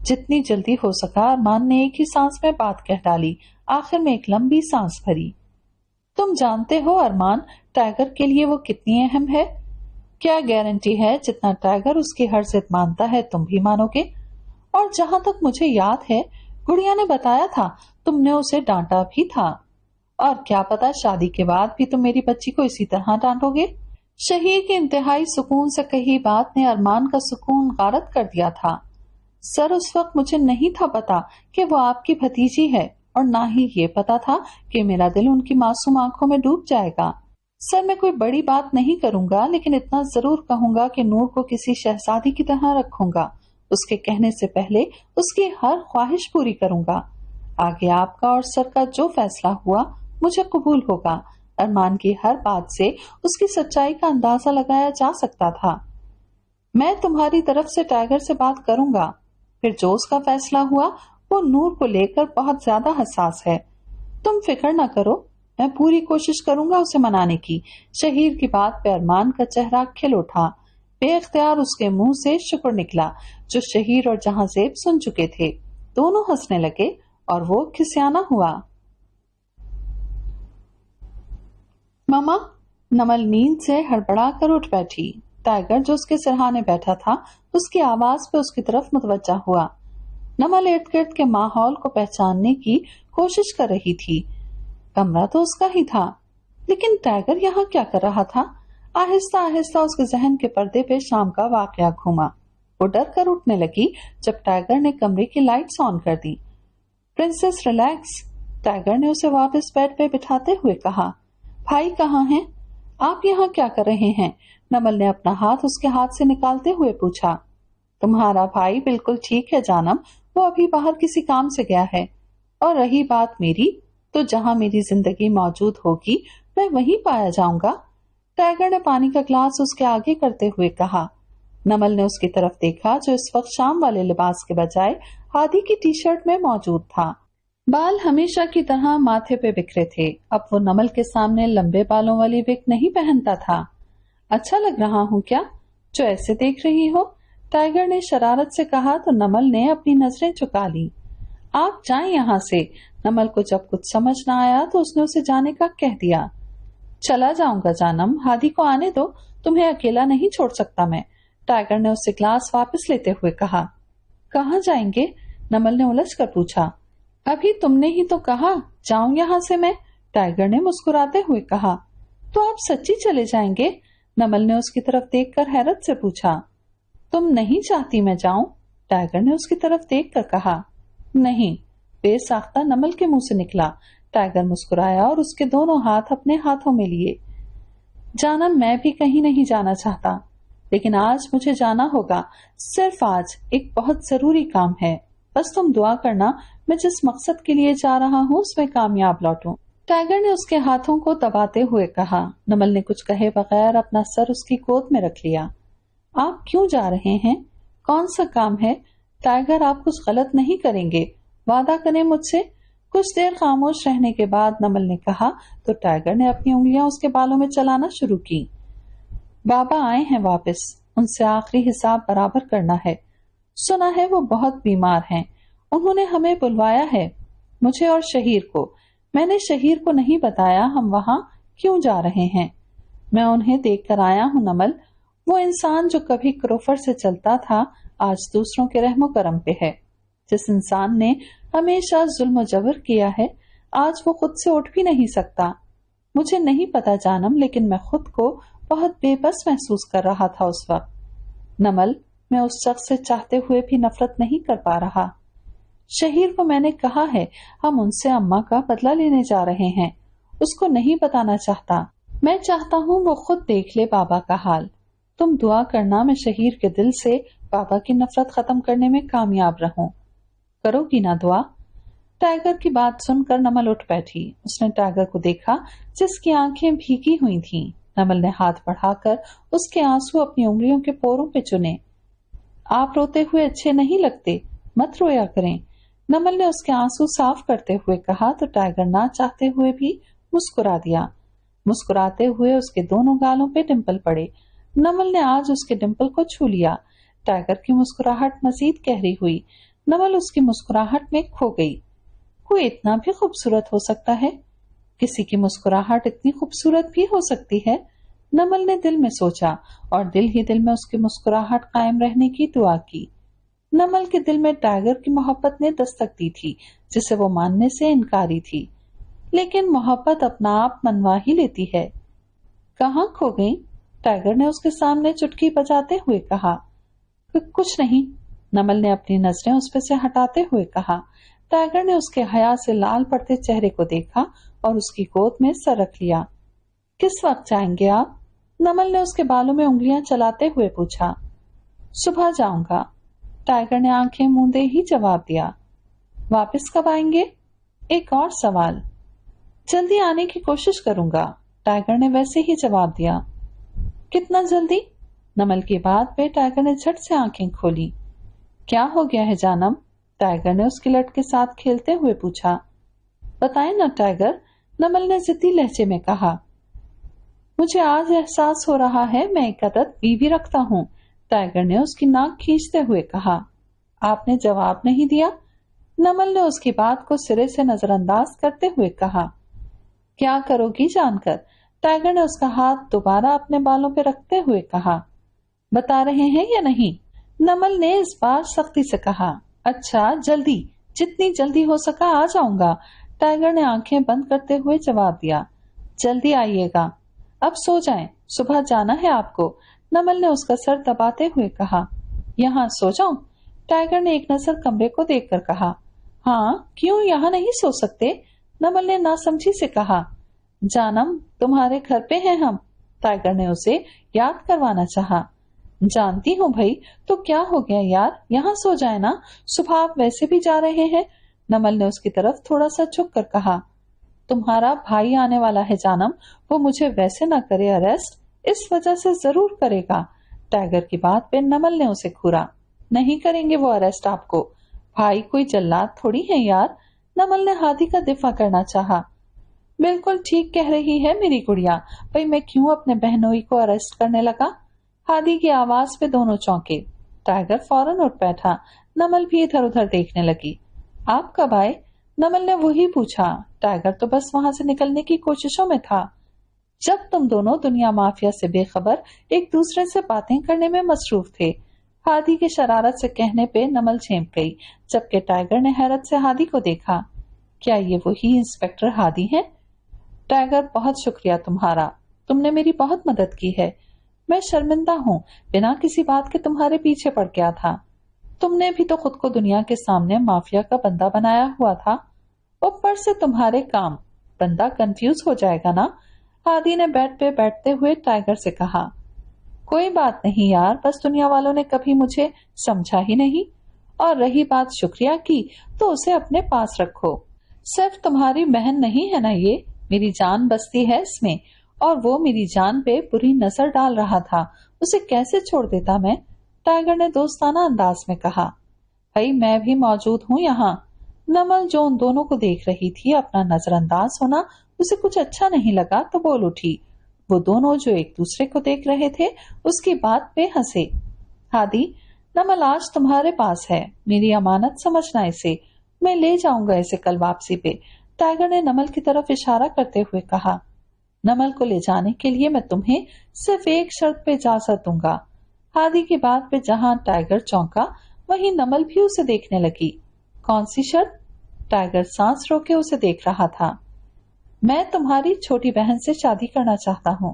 جتنی جلدی ہو سکا ارمان نے ایک ہی سانس میں بات کہہ ڈالی. آخر میں ایک لمبی سانس بھری. تم جانتے ہو ارمان ٹائیگر کے لیے وہ کتنی اہم ہے؟ کیا گارنٹی ہے جتنا ٹائیگر اس کی ہر ضد مانتا ہے تم بھی مانو گے؟ اور جہاں تک مجھے یاد ہے گڑیا نے بتایا تھا تم نے اسے ڈانٹا بھی تھا. اور کیا پتا شادی کے بعد بھی تم میری بچی کو اسی طرح ڈانٹو گے. شہیر کی انتہائی سکون سے کہی بات نے ارمان کا سکون غارت کر دیا تھا. سر اس وقت مجھے نہیں تھا پتا کہ وہ آپ کی بھتیجی ہے اور نہ ہی یہ پتا تھا کہ میرا دل ان کی معصوم آنکھوں میں ڈوب جائے گا. سر میں کوئی بڑی بات نہیں کروں گا لیکن اتنا ضرور کہوں گا کہ نور کو کسی شہزادی کی طرح رکھوں گا. اس کے کہنے سے پہلے اس کی ہر خواہش پوری کروں گا. آگے آپ کا اور سر کا جو فیصلہ ہوا مجھے قبول ہوگا. ارمان کی ہر بات سے اس کی سچائی کا اندازہ لگایا جا سکتا تھا. میں تمہاری طرف سے ٹائیگر سے بات کروں گا. پھر جو اس کا فیصلہ ہوا وہ نور کو لے کر بہت زیادہ حساس ہے. تم فکر نہ کرو، میں پوری کوشش کروں گا اسے منانے کی. شہیر کی بات پہ ارمان کا چہرہ کھل اٹھا. بے اختیار اس کے منہ سے شکر نکلا جو شہیر اور جہاں زیب سن چکے تھے. دونوں ہنسنے لگے اور وہ کھسیانا ہوا. ماما. نمل نیند سے ہڑبڑا کر اٹھ بیٹھی. ٹائیگر جو اس کے سرہانے بیٹھا تھا اس کی آواز پہ اس کی طرف متوجہ ہوا. نمل ارد گرد کے ماحول کو پہچاننے کی کوشش کر رہی تھی. کمرہ تو اس کا ہی تھا لیکن ٹائیگر یہاں کیا کر رہا تھا؟ آہستہ آہستہ اس کے ذہن کے پردے پہ شام کا واقعہ گھوما. وہ ڈر کر اٹھنے لگی جب ٹائیگر نے کمرے کی لائٹس آن کر دی. Princess relax. ٹائیگر نے اسے واپس بیڈ پہ بٹھاتے ہوئے کہا. بھائی کہاں ہیں؟ آپ یہاں کیا کر رہے ہیں؟ نمل نے اپنا ہاتھ اس کے ہاتھ سے نکالتے ہوئے پوچھا. تمہارا بھائی بالکل ٹھیک ہے جانم، وہ ابھی باہر کسی کام سے گیا ہے. اور رہی بات میری تو جہاں میری زندگی موجود ہوگی میں وہیں پایا جاؤں گا. टाइगर ने पानी का ग्लास उसके आगे करते हुए कहा। नमल ने उसकी तरफ देखा जो इस वक्त शाम वाले लिबास के बजाय हादी की टी शर्ट में मौजूद था। बाल हमेशा की तरह माथे पे बिखरे थे। अब वो नमल के सामने लंबे बालों वाली विग नहीं पहनता था। अच्छा लग रहा हूँ क्या, जो ऐसे देख रही हो? टाइगर ने शरारत से कहा तो नमल ने अपनी नजरें झुका ली। आप जाएं यहाँ से। नमल को जब कुछ समझ न आया तो उसने उसे जाने का कह दिया। चला जाऊंगा जानम, हादी को आने दो, तुम्हें अकेला नहीं छोड़ सकता मैं। टाइगर ने उससे ग्लास वापस लेते हुए कहा। कहाँ जाएंगे? नमल ने उलझ कर पूछा। अभी तुमने ही तो कहा जाऊं यहाँ से मैं, टाइगर ने मुस्कुराते हुए कहा। तो आप सच्ची चले जाएंगे? नमल ने उसकी तरफ देखकर हैरत से पूछा। तुम नहीं चाहती मैं जाऊं? टाइगर ने उसकी तरफ देखकर कहा। नहीं, बेसाख्ता नमल के मुंह से निकला। टाइगर मुस्कुराया और उसके दोनों हाथ अपने हाथों में लिए। जाना, मैं भी कहीं नहीं जाना चाहता, लेकिन आज मुझे जाना होगा। सिर्फ आज एक बहुत जरूरी काम है। बस तुम दुआ करना मैं जिस मकसद के लिए जा रहा हूँ उसमें कामयाब लौटूं। टाइगर ने उसके हाथों को दबाते हुए कहा। नमल ने कुछ कहे बगैर अपना सर उसकी गोद में रख लिया। आप क्यों जा रहे हैं? कौन सा काम है? टाइगर, आप कुछ गलत नहीं करेंगे, वादा करें मुझसे। कुछ देर खामोश रहने के बाद नमल ने कहा तो टाइगर ने अपनी उंगलियां उसके बालों में चलाना शुरू की। बाबा आए हैं वापस, उनसे आखिरी हिसाब बराबर करना है। सुना है वो बहुत बीमार हैं। उन्होंने हमें बुलवाया है, मुझे और शहीर को। मैंने शहीर को नहीं बताया हम वहां क्यों जा रहे हैं। मैं उन्हें देखकर आया हूँ नमल। वो इंसान जो कभी क्रोफर से चलता था आज दूसरों के रहमो करम पे है। जिस इंसान ने हमेशा जुल्म जबर किया है आज वो खुद से उठ भी नहीं सकता। मुझे नहीं पता जानम, लेकिन मैं खुद को बहुत बेबस महसूस कर रहा था उस वक्त। नमल, मैं उस शख्स से चाहते हुए भी नफरत नहीं कर पा रहा। शहीर को मैंने कहा है हम उनसे अम्मा का बदला लेने जा रहे हैं। उसको नहीं बताना चाहता। मैं चाहता हूँ वो खुद देख ले बाबा का हाल। तुम दुआ करना मैं शहीर के दिल से बाबा की नफरत खत्म करने में कामयाब रहूं। करोगी ना दुआ? टाइगर की बात सुनकर नमल उठ बैठी। उसने टाइगर को देखा जिसकी आंखें भीगी हुई थीं। नमल ने हाथ बढ़ाकर उसके आंसू अपनी उंगलियों के पोरों पे चुने। आप रोते हुए अच्छे नहीं लगते, मत रोया करें। नमल ने उसके आंसू साफ करते हुए कहा तो टाइगर ना चाहते हुए भी मुस्कुरा दिया। मुस्कुराते हुए उसके दोनों गालों पे डिंपल पड़े। नमल ने आज उसके डिंपल को छू लिया। टाइगर की मुस्कुराहट मजीद गहरी हुई। नमल उसकी मुस्कुराहट में खो गई। कोई इतना भी खूबसूरत हो सकता है? किसी की मुस्कुराहट इतनी खूबसूरत भी हो सकती है? नमल ने दिल में सोचा और दिल ही दिल में उसकी मुस्कुराहट कायम रहने की दुआ की। नमल के दिल में टाइगर की मोहब्बत ने दस्तक दी थी जिसे वो मानने से इनकारी थी, लेकिन मोहब्बत अपना आप मनवा ही लेती है। कहाँ खो गई? टाइगर ने उसके सामने चुटकी बजाते हुए कहा। कुछ नहीं, नमल ने अपनी नजरें उस पर से हटाते हुए कहा। टाइगर ने उसके हया से लाल पड़ते चेहरे को देखा और उसकी गोद में सर रख लिया। किस वक्त जाएंगे आप? नमल ने उसके बालों में उंगलियां चलाते हुए पूछा। सुबह जाऊंगा, टाइगर ने आंखें मूंदे ही जवाब दिया। वापस कब आएंगे? एक और सवाल। जल्दी आने की कोशिश करूंगा, टाइगर ने वैसे ही जवाब दिया। कितना जल्दी? नमल की बात पे टाइगर ने झट से आंखें खोली। क्या हो गया है जानम? टाइगर ने उसकी लट के साथ खेलते हुए पूछा। बताएं ना टाइगर, नमल ने जिद्दी लहजे में कहा। मुझे आज एहसास हो रहा है मैं एक अदद बीवी रखता हूँ, टाइगर ने उसकी नाक खींचते हुए कहा। आपने जवाब नहीं दिया? नमल ने उसकी बात को सिरे से नजरअंदाज करते हुए कहा। क्या करोगी जानकर? टाइगर ने उसका हाथ दोबारा अपने बालों पर रखते हुए कहा। बता रहे हैं या नहीं? नमल ने इस बार सख्ती से कहा। अच्छा, जल्दी, जितनी जल्दी हो सका आ जाऊंगा, टाइगर ने आंखें बंद करते हुए जवाब दिया। जल्दी आइएगा, अब सो जाएं, सुबह जाना है आपको, नमल ने उसका सर दबाते हुए कहा। यहाँ सो जाऊं? टाइगर ने एक नजर कमरे को देखकर कहा। हाँ, क्यों यहाँ नहीं सो सकते? नमल ने नासमझी से कहा। जानम, तुम्हारे घर पे हैं हम, टाइगर ने उसे याद करवाना चाहा। जानती हूँ भाई, तो क्या हो गया यार, यहाँ सो जाए ना, सुबह आप वैसे भी जा रहे हैं, नमल ने उसकी तरफ थोड़ा सा झुक कर कहा। तुम्हारा भाई आने वाला है जानम, वो मुझे वैसे ना करे अरेस्ट, اس وجہ سے ضرور کرے گا۔ ٹائیگر کی بات پہ نمل نے اسے گھورا۔ نہیں کریں گے وہ اریسٹ آپ کو، بھائی کوئی جلاد تھوڑی ہے یار۔ نمل نے ہادی کا دفاع کرنا چاہا۔ بالکل ٹھیک کہہ رہی ہے میری گڑیا، بھائی میں کیوں اپنے بہنوئی کو اریسٹ کرنے لگا؟ ہادی کی آواز پہ دونوں چونکے۔ ٹائیگر فوراً اٹھ بیٹھا۔ نمل بھی ادھر ادھر دیکھنے لگی۔ آپ کب آئے؟ نمل نے وہی پوچھا۔ ٹائیگر تو بس وہاں سے نکلنے کی کوششوں میں تھا جب تم دونوں دنیا مافیا سے بے خبر ایک دوسرے سے باتیں کرنے میں مصروف تھے۔ ہادی کی شرارت سے کہنے پہ نمل چینپ گئی، جبکہ ٹائیگر نے حیرت سے ہادی کو دیکھا۔ کیا یہ وہی انسپکٹر ہادی ہیں؟ ٹائیگر بہت شکریہ تمہارا، تم نے میری بہت مدد کی ہے۔ میں شرمندہ ہوں بنا کسی بات کے تمہارے پیچھے پڑ گیا تھا۔ تم نے بھی تو خود کو دنیا کے سامنے مافیا کا بندہ بنایا ہوا تھا، اوپر سے تمہارے کام، بندہ کنفیوز ہو جائے گا نا۔ ہادی نے بیڈ پہ بیٹھتے ہوئے ٹائیگر سے کہا۔ کوئی بات نہیں یار، بس دنیا والوں نے کبھی مجھے سمجھا ہی نہیں، اور رہی بات شکریہ کی تو اسے اپنے پاس رکھو۔ صرف تمہاری بہن نہیں ہے نا یہ، میری جان بستی ہے اس میں، اور وہ میری جان پہ بری نظر ڈال رہا تھا، اسے کیسے چھوڑ دیتا میں؟ ٹائیگر نے دوستانہ انداز میں کہا۔ بھائی میں بھی موجود ہوں یہاں۔ نمل جو ان دونوں کو دیکھ رہی تھی، اپنا نظر انداز ہونا اسے کچھ اچھا نہیں لگا تو بول اٹھی۔ وہ دونوں جو ایک دوسرے کو دیکھ رہے تھے اس کی بات پہ ہنسے۔ ہادی، نمل آج تمہارے پاس ہے، میری امانت سمجھنا اسے، میں لے جاؤں گا اسے کل واپسی پہ۔ ٹائیگر نے نمل کی طرف اشارہ کرتے ہوئے کہا۔ نمل کو لے جانے کے لیے میں تمہیں صرف ایک شرط پہ اجازت دوں گا۔ ہادی کی بات پہ جہاں ٹائیگر چونکا وہیں نمل بھی اسے دیکھنے لگی۔ کون سی شرط؟ ٹائیگر سانس روکے اسے دیکھ رہا تھا۔ میں تمہاری چھوٹی بہن سے شادی کرنا چاہتا ہوں،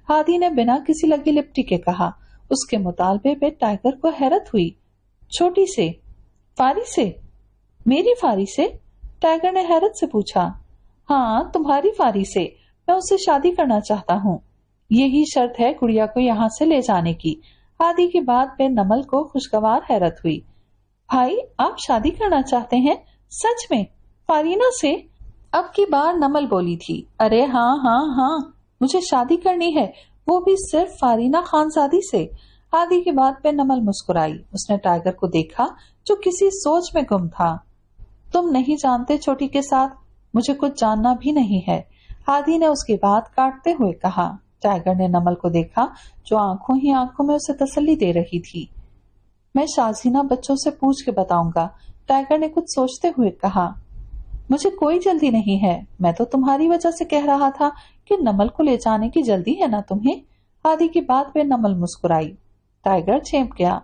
ہادی نے بنا کسی لگی لپٹی کے کہا۔ اس کے مطالبے پہ ٹائیگر کو حیرت ہوئی۔ چھوٹی سے؟ فاری سے؟ میری فاری سے؟ ٹائیگر نے حیرت سے پوچھا۔ ہاں تمہاری فاری سے، میں اس سے شادی کرنا چاہتا ہوں، یہی شرط ہے گڑیا کو یہاں سے لے جانے کی۔ ہادی کی بات پہ نمل کو خوشگوار حیرت ہوئی۔ بھائی آپ شادی کرنا چاہتے ہیں؟ سچ میں؟ فارینا سے؟ اب کی بار نمل بولی تھی۔ ارے ہاں ہاں ہاں، مجھے شادی کرنی ہے، وہ بھی صرف فارینا خانزادی سے۔ ہادی کی بات پہ نمل مسکرائی۔ اس نے ٹائیگر کو دیکھا جو کسی سوچ میں گم تھا۔ تم نہیں جانتے چھوٹی کے ساتھ، مجھے کچھ جاننا بھی نہیں ہے، ہادی نے اس کی بات کاٹتے ہوئے کہا۔ ٹائیگر نے نمل کو دیکھا جو آنکھوں ہی آنکھوں میں اسے تسلی دے رہی تھی۔ میں شازینہ بچوں سے پوچھ کے بتاؤں گا، ٹائیگر نے کچھ سوچتے ہوئے کہا۔ مجھے کوئی جلدی نہیں ہے، میں تو تمہاری وجہ سے کہہ رہا تھا کہ نمل کو لے جانے کی جلدی ہے نا تمہیں۔ ہادی کی بات پہ نمل مسکرائی۔ ٹائیگر چینپ گیا۔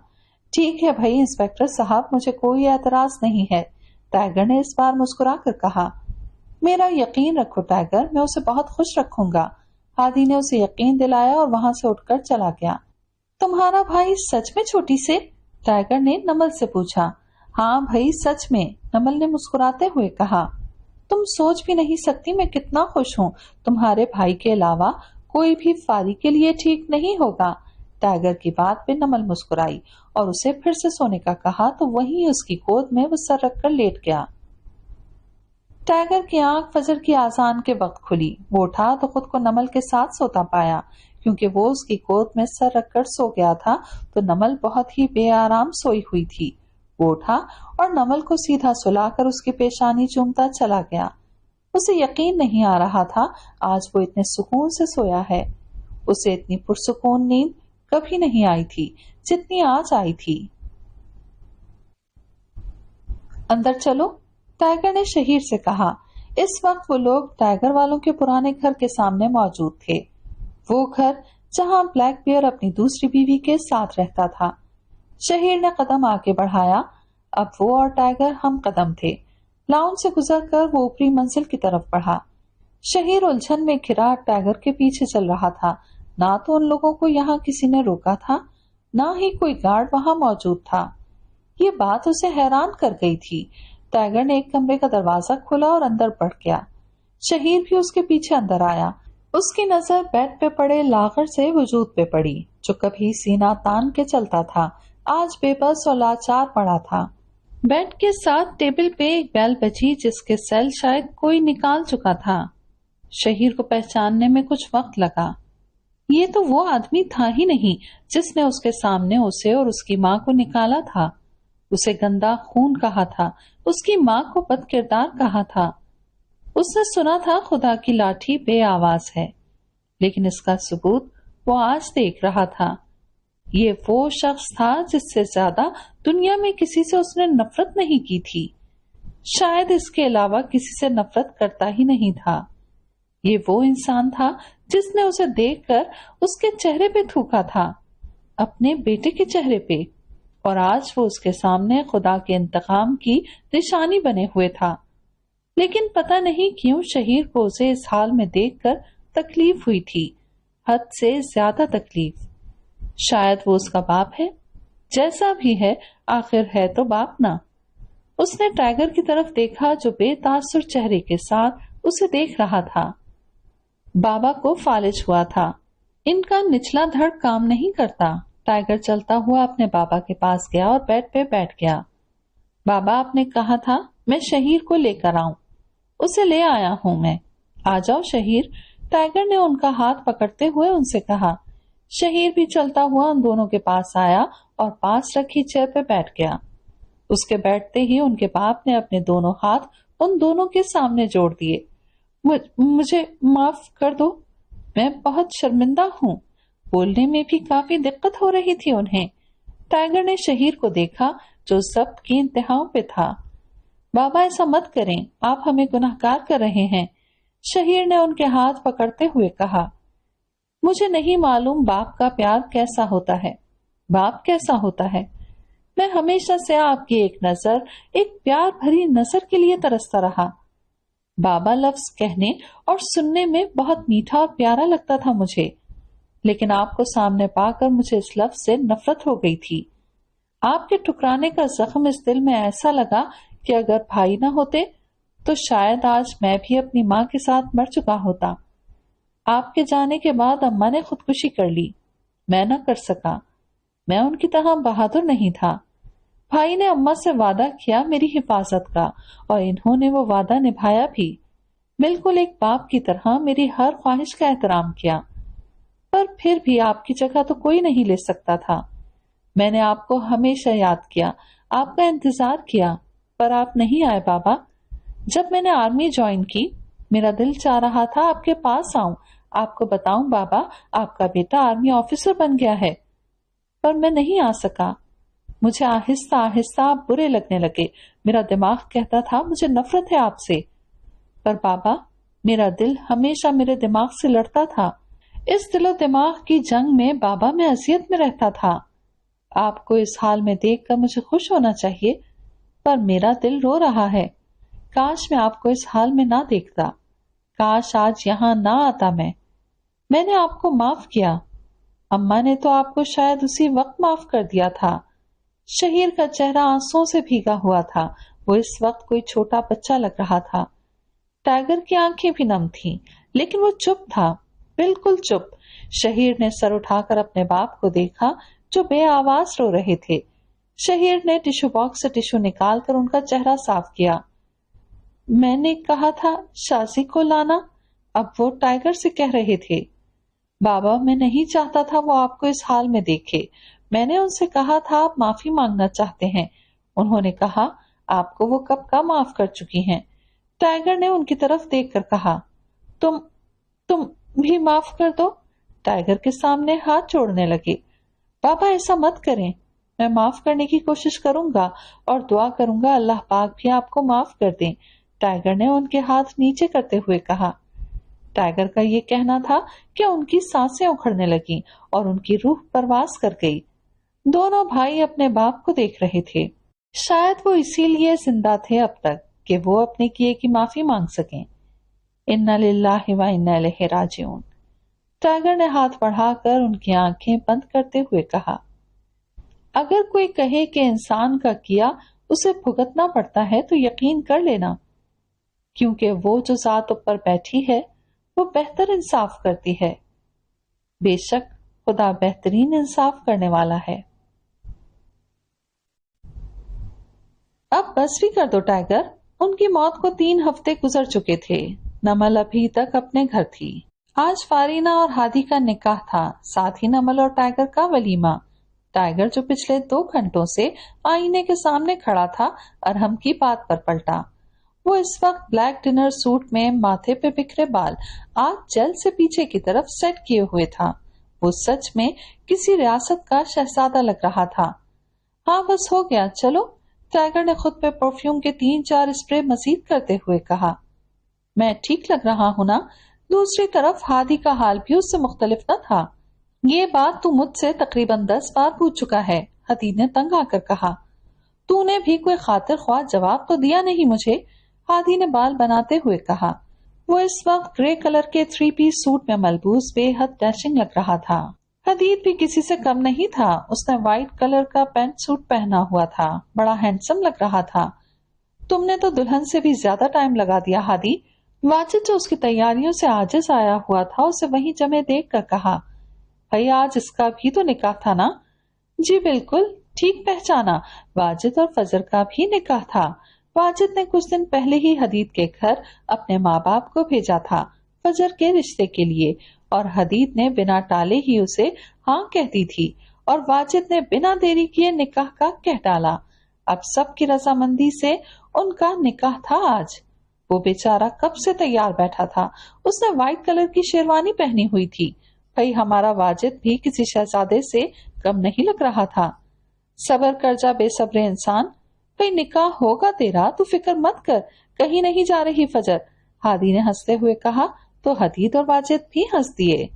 ٹھیک ہے بھائی انسپکٹر صاحب، مجھے کوئی اعتراض نہیں ہے، ٹائیگر نے اس بار مسکرا کر کہا۔ میرا یقین رکھو ٹائیگر، میں اسے بہت خوش رکھوں گا، ہادی نے اسے یقین دلایا اور وہاں سے اٹھ کر چلا گیا۔ تمہارا بھائی سچ میں چھوٹی سے؟ ٹائیگر نے نمل سے پوچھا۔ ہاں بھائی سچ میں، نمل نے مسکراتے ہوئے کہا۔ تم سوچ بھی نہیں سکتی میں کتنا خوش ہوں، تمہارے بھائی کے علاوہ کوئی بھی فاری کے لیے ٹھیک نہیں ہوگا۔ ٹائیگر کی بات پہ نمل مسکرائی اور اسے پھر سے سونے کا کہا تو وہیں اس کی گود میں وہ سر رکھ کر لیٹ گیا۔ ٹائیگر کی آنکھ فجر کی آذان کے وقت کھلی۔ وہ اٹھا تو خود کو نمل کے ساتھ سوتا پایا، کیونکہ وہ اس کی گود میں سر رکھ کر سو گیا تھا تو نمل بہت ہی بے آرام سوئی ہوئی تھی۔ وہ اٹھا اور نمل کو سیدھا سلا کر اس کی پیشانی چومتا چلا گیا۔ اسے یقین نہیں آ رہا تھا آج وہ اتنے سکون سے سویا ہے۔ اسے اتنی پرسکون نیند کبھی نہیں آئی تھی جتنی آج آئی تھی۔ اندر چلو، ٹائیگر نے شہیر سے کہا۔ اس وقت وہ لوگ ٹائیگر والوں کے پرانے گھر کے سامنے موجود تھے، وہ گھر جہاں بلیک بیئر اپنی دوسری بیوی کے ساتھ رہتا تھا۔ شہیر نے قدم آگے بڑھایا۔ اب وہ اور ٹائیگر ہم قدم تھے۔ لاؤنج سے گزر کر وہ اوپری منزل کی طرف بڑھا۔ شہیر الجھن میں گھرا ٹائیگر کے پیچھے چل رہا تھا۔ نہ تو ان لوگوں کو یہاں کسی نے روکا تھا، نہ ہی کوئی گارڈ وہاں موجود تھا۔ یہ بات اسے حیران کر گئی تھی۔ ٹائیگر نے ایک کمرے کا دروازہ کھولا اور اندر بڑھ گیا۔ شہیر بھی اس کے پیچھے اندر آیا۔ اس کی نظر بیڈ پہ پڑے لاغر سے وجود پہ پڑی جو کبھی سینہ تان کے چلتا تھا، آج بے بس اور لاچار پڑا تھا۔ بیڈ کے ساتھ ٹیبل پہ ایک بیل بچی جس کے سیل شاید کوئی نکال چکا تھا۔ شہیر کو پہچاننے میں کچھ وقت لگا۔ یہ تو وہ آدمی تھا ہی نہیں جس نے اس کے سامنے اسے اور اس کی ماں کو نکالا تھا، اسے گندا خون کہا تھا، اس کی ماں کو بد کردار کہا تھا۔ اس نے سنا تھا خدا کی لاٹھی بے آواز ہے، لیکن اس کا ثبوت وہ آج دیکھ رہا تھا۔ یہ وہ شخص تھا جس سے زیادہ دنیا میں کسی سے اس نے نفرت نہیں کی تھی، شاید اس کے علاوہ کسی سے نفرت کرتا ہی نہیں تھا۔ یہ وہ انسان تھا جس نے اسے دیکھ کر اس کے چہرے پہ تھوکا تھا، اپنے بیٹے کے چہرے پہ، اور آج وہ اس کے سامنے خدا کے انتقام کی نشانی بنے ہوئے تھا۔ لیکن پتہ نہیں کیوں شہیر کو اسے اس حال میں دیکھ کر تکلیف ہوئی تھی، حد سے زیادہ تکلیف۔ شاید وہ اس کا باپ ہے، جیسا بھی ہے آخر ہے تو باپ نا۔ اس نے ٹائیگر کی طرف دیکھا جو بے تاثر چہرے کے ساتھ اسے دیکھ رہا تھا۔ بابا کو فالج ہوا تھا، ان کا نچلا دھڑ کام نہیں کرتا۔ ٹائیگر چلتا ہوا اپنے بابا کے پاس گیا اور بیڈ پہ بیٹھ گیا۔ بابا، آپ نے کہا تھا میں شہیر کو لے کر آؤں، اسے لے آیا ہوں میں۔ آ جاؤ شہیر، ٹائیگر نے ان کا ہاتھ پکڑتے ہوئے ان سے کہا۔ شہیر بھی چلتا ہوا ان دونوں کے پاس آیا اور پاس رکھی چیئر پہ بیٹھ گیا۔ اس کے بیٹھتے ہی ان کے باپ نے اپنے دونوں ہاتھ ان دونوں کے سامنے جوڑ دیے۔ مجھے معاف کر دو، میں بہت شرمندہ ہوں۔ بولنے میں بھی کافی دقت ہو رہی تھی انہیں۔ ٹائیگر نے شہیر کو دیکھا جو سب کی انتہاؤں پہ تھا۔ بابا ایسا مت کریں، آپ ہمیں گناہگار کر رہے ہیں، شہیر نے ان کے ہاتھ پکڑتے ہوئے کہا۔ مجھے نہیں معلوم باپ کا پیار کیسا ہوتا ہے، باپ کیسا ہوتا ہے۔ میں ہمیشہ سے آپ کی ایک نظر، ایک پیار بھری نظر کے لیے ترستا رہا۔ بابا لفظ کہنے اور سننے میں بہت میٹھا اور پیارا لگتا تھا مجھے، لیکن آپ کو سامنے پا کر مجھے اس لفظ سے نفرت ہو گئی تھی۔ آپ کے ٹکرانے کا زخم اس دل میں ایسا لگا کہ اگر بھائی نہ ہوتے تو شاید آج میں بھی اپنی ماں کے ساتھ مر چکا ہوتا۔ آپ کے جانے کے بعد اماں نے خودکشی کر لی، میں نہ کر سکا، میں ان کی طرح بہادر نہیں تھا۔ بھائی نے اماں سے وعدہ کیا میری حفاظت کا، اور انہوں نے وہ وعدہ نبھایا بھی، بالکل ایک باپ کی طرح میری ہر خواہش کا احترام کیا۔ پر پھر بھی آپ کی جگہ تو کوئی نہیں لے سکتا تھا۔ میں نے آپ کو ہمیشہ یاد کیا، آپ کا انتظار کیا، پر آپ نہیں آئے بابا۔ جب میں نے آرمی جوائن کی، میرا دل چاہ رہا تھا آپ کے پاس آؤں، آپ کو بتاؤں بابا آپ کا بیٹا آرمی آفیسر بن گیا ہے، پر میں نہیں آ سکا۔ مجھے آہستہ آہستہ آپ برے لگنے لگے، میرا دماغ کہتا تھا مجھے نفرت ہے آپ سے، پر بابا میرا دل ہمیشہ میرے دماغ سے لڑتا تھا۔ اس دل و دماغ کی جنگ میں بابا میں اذیت میں رہتا تھا۔ آپ کو اس حال میں دیکھ کر مجھے خوش ہونا چاہیے، پر میرا دل رو رہا ہے۔ کاش میں آپ کو اس حال میں نہ دیکھتا، کاش آج یہاں نہ آتا۔ میں نے آپ کو معاف کیا، اماں نے تو آپ کو شاید اسی وقت معاف کر دیا تھا۔ شہیر کا چہرہ آنسوں سے بھیگا ہوا تھا، وہ اس وقت کوئی چھوٹا بچہ لگ رہا تھا۔ ٹائیگر کی آنکھیں بھی نم تھیں، لیکن وہ چپ تھا، بالکل چپ۔ شہیر نے سر اٹھا کر اپنے باپ کو دیکھا جو بے آواز رو رہے تھے۔ شہیر نے ٹیشو باکس سے ٹیشو نکال کر ان کا چہرہ صاف کیا۔ میں نے کہا تھا شازی کو لانا، اب وہ ٹائیگر سے کہہ رہے تھے۔ بابا میں نہیں چاہتا تھا وہ آپ کو اس حال میں دیکھے، میں نے ان سے کہا تھا آپ معافی مانگنا چاہتے ہیں، انہوں نے کہا آپ کو وہ کب کا معاف کر چکی ہیں۔ ٹائیگر نے ان کی طرف دیکھ کر کہا تم بھی معاف کر دو۔ ٹائیگر کے سامنے ہاتھ جوڑنے لگے۔ بابا ایسا مت کریں، میں معاف کرنے کی کوشش کروں گا اور دعا کروں گا اللہ پاک بھی آپ کو معاف کر دیں، ٹائیگر نے ان کے ہاتھ نیچے کرتے ہوئے کہا۔ ٹائیگر کا یہ کہنا تھا کہ ان کی سانسیں اکھڑنے لگیں اور ان کی روح پرواز کر گئی۔ دونوں بھائی اپنے باپ کو دیکھ رہے تھے، شاید وہ اسی لیے زندہ تھے اب تک کہ وہ اپنے کیے کی معافی مانگ سکیں۔ انا للہ و انا الیہ راجعون۔ ٹائیگر نے ہاتھ بڑھا کر ان کی آنکھیں بند کرتے ہوئے کہا، اگر کوئی کہے کہ انسان کا کیا اسے بھگتنا پڑتا ہے تو یقین کر لینا، کیونکہ وہ جو ذات اوپر بیٹھی ہے وہ بہتر انصاف کرتی ہے، بے شک خدا بہترین انصاف کرنے والا ہے۔ اب بس بھی کر دو ٹائیگر، ان کی موت کو 3 ہفتے گزر چکے تھے، نمل ابھی تک اپنے گھر تھی۔ آج فارینا اور ہادی کا نکاح تھا، ساتھ ہی نمل اور ٹائیگر کا ولیمہ۔ ٹائیگر جو پچھلے 2 گھنٹوں سے آئینے کے سامنے کھڑا تھا، ارحم کی بات پر پلٹا۔ وہ اس وقت بلیک ڈنر سوٹ میں ماتھے پہ بکھرے بال آج جلد سے پیچھے کی طرف سیٹ کیے ہوئے تھا۔ وہ سچ میں کسی ریاست کا شہزادہ لگ رہا تھا۔ ہاں بس ہو گیا، چلو، ٹائیگر نے خود پہ پرفیوم کے 3-4 اسپرے مزید کرتے ہوئے کہا۔ میں ٹھیک لگ رہا ہوں نا؟ دوسری طرف ہادی کا حال بھی اس سے مختلف نہ تھا۔ یہ بات تو مجھ سے تقریباً 10 بار پوچھ چکا ہے، ہادی نے تنگ آ کر کہا۔ تو نے بھی کوئی خاطر خواہ جواب تو دیا نہیں مجھے، ہادی نے بال بناتے ہوئے کہا۔ وہ اس وقت گرے کلر کے 3 پیس سوٹ میں ملبوس بے حد ڈیشنگ لگ رہا تھا۔ حدید بھی کسی سے کم نہیں تھا، اس نے وائٹ کلر کا پینٹ سوٹ پہنا ہوا تھا، بڑا ہینڈسم لگ رہا تھا۔ تم نے تو دلہن سے بھی زیادہ ٹائم لگا دیا ہادی، واجد جو اس کی تیاریوں سے عاجز آیا ہوا تھا اسے وہیں جمے دیکھ کر کہا۔ بھئی آج اس کا بھی تو نکاح تھا نا؟ جی بالکل ٹھیک پہچانا، واجد اور فجر کا بھی نکاح تھا۔ واجد نے کچھ دن پہلے ہی حدید کے گھر اپنے ماں باپ کو بھیجا تھا فجر کے رشتے کے لیے، اور حدید نے بنا ٹالے ہی اسے ہاں کہتی تھی، اور واجد نے بنا دیری کیے نکاح کا کہہ ڈالا۔ اب سب کی رضامندی سے ان کا نکاح تھا آج۔ وہ بیچارہ کب سے تیار بیٹھا تھا، اس نے وائٹ کلر کی شیروانی پہنی ہوئی تھی۔ بھئی ہمارا واجد بھی کسی شہزادے سے کم نہیں لگ رہا تھا۔ صبر کر جا بے صبر انسان، بھئی نکاح ہوگا تیرا، تو فکر مت کر، کہیں نہیں جا رہی فجر، ہادی نے ہنستے ہوئے کہا، تو حدید اور واجد بھی ہنس دیے۔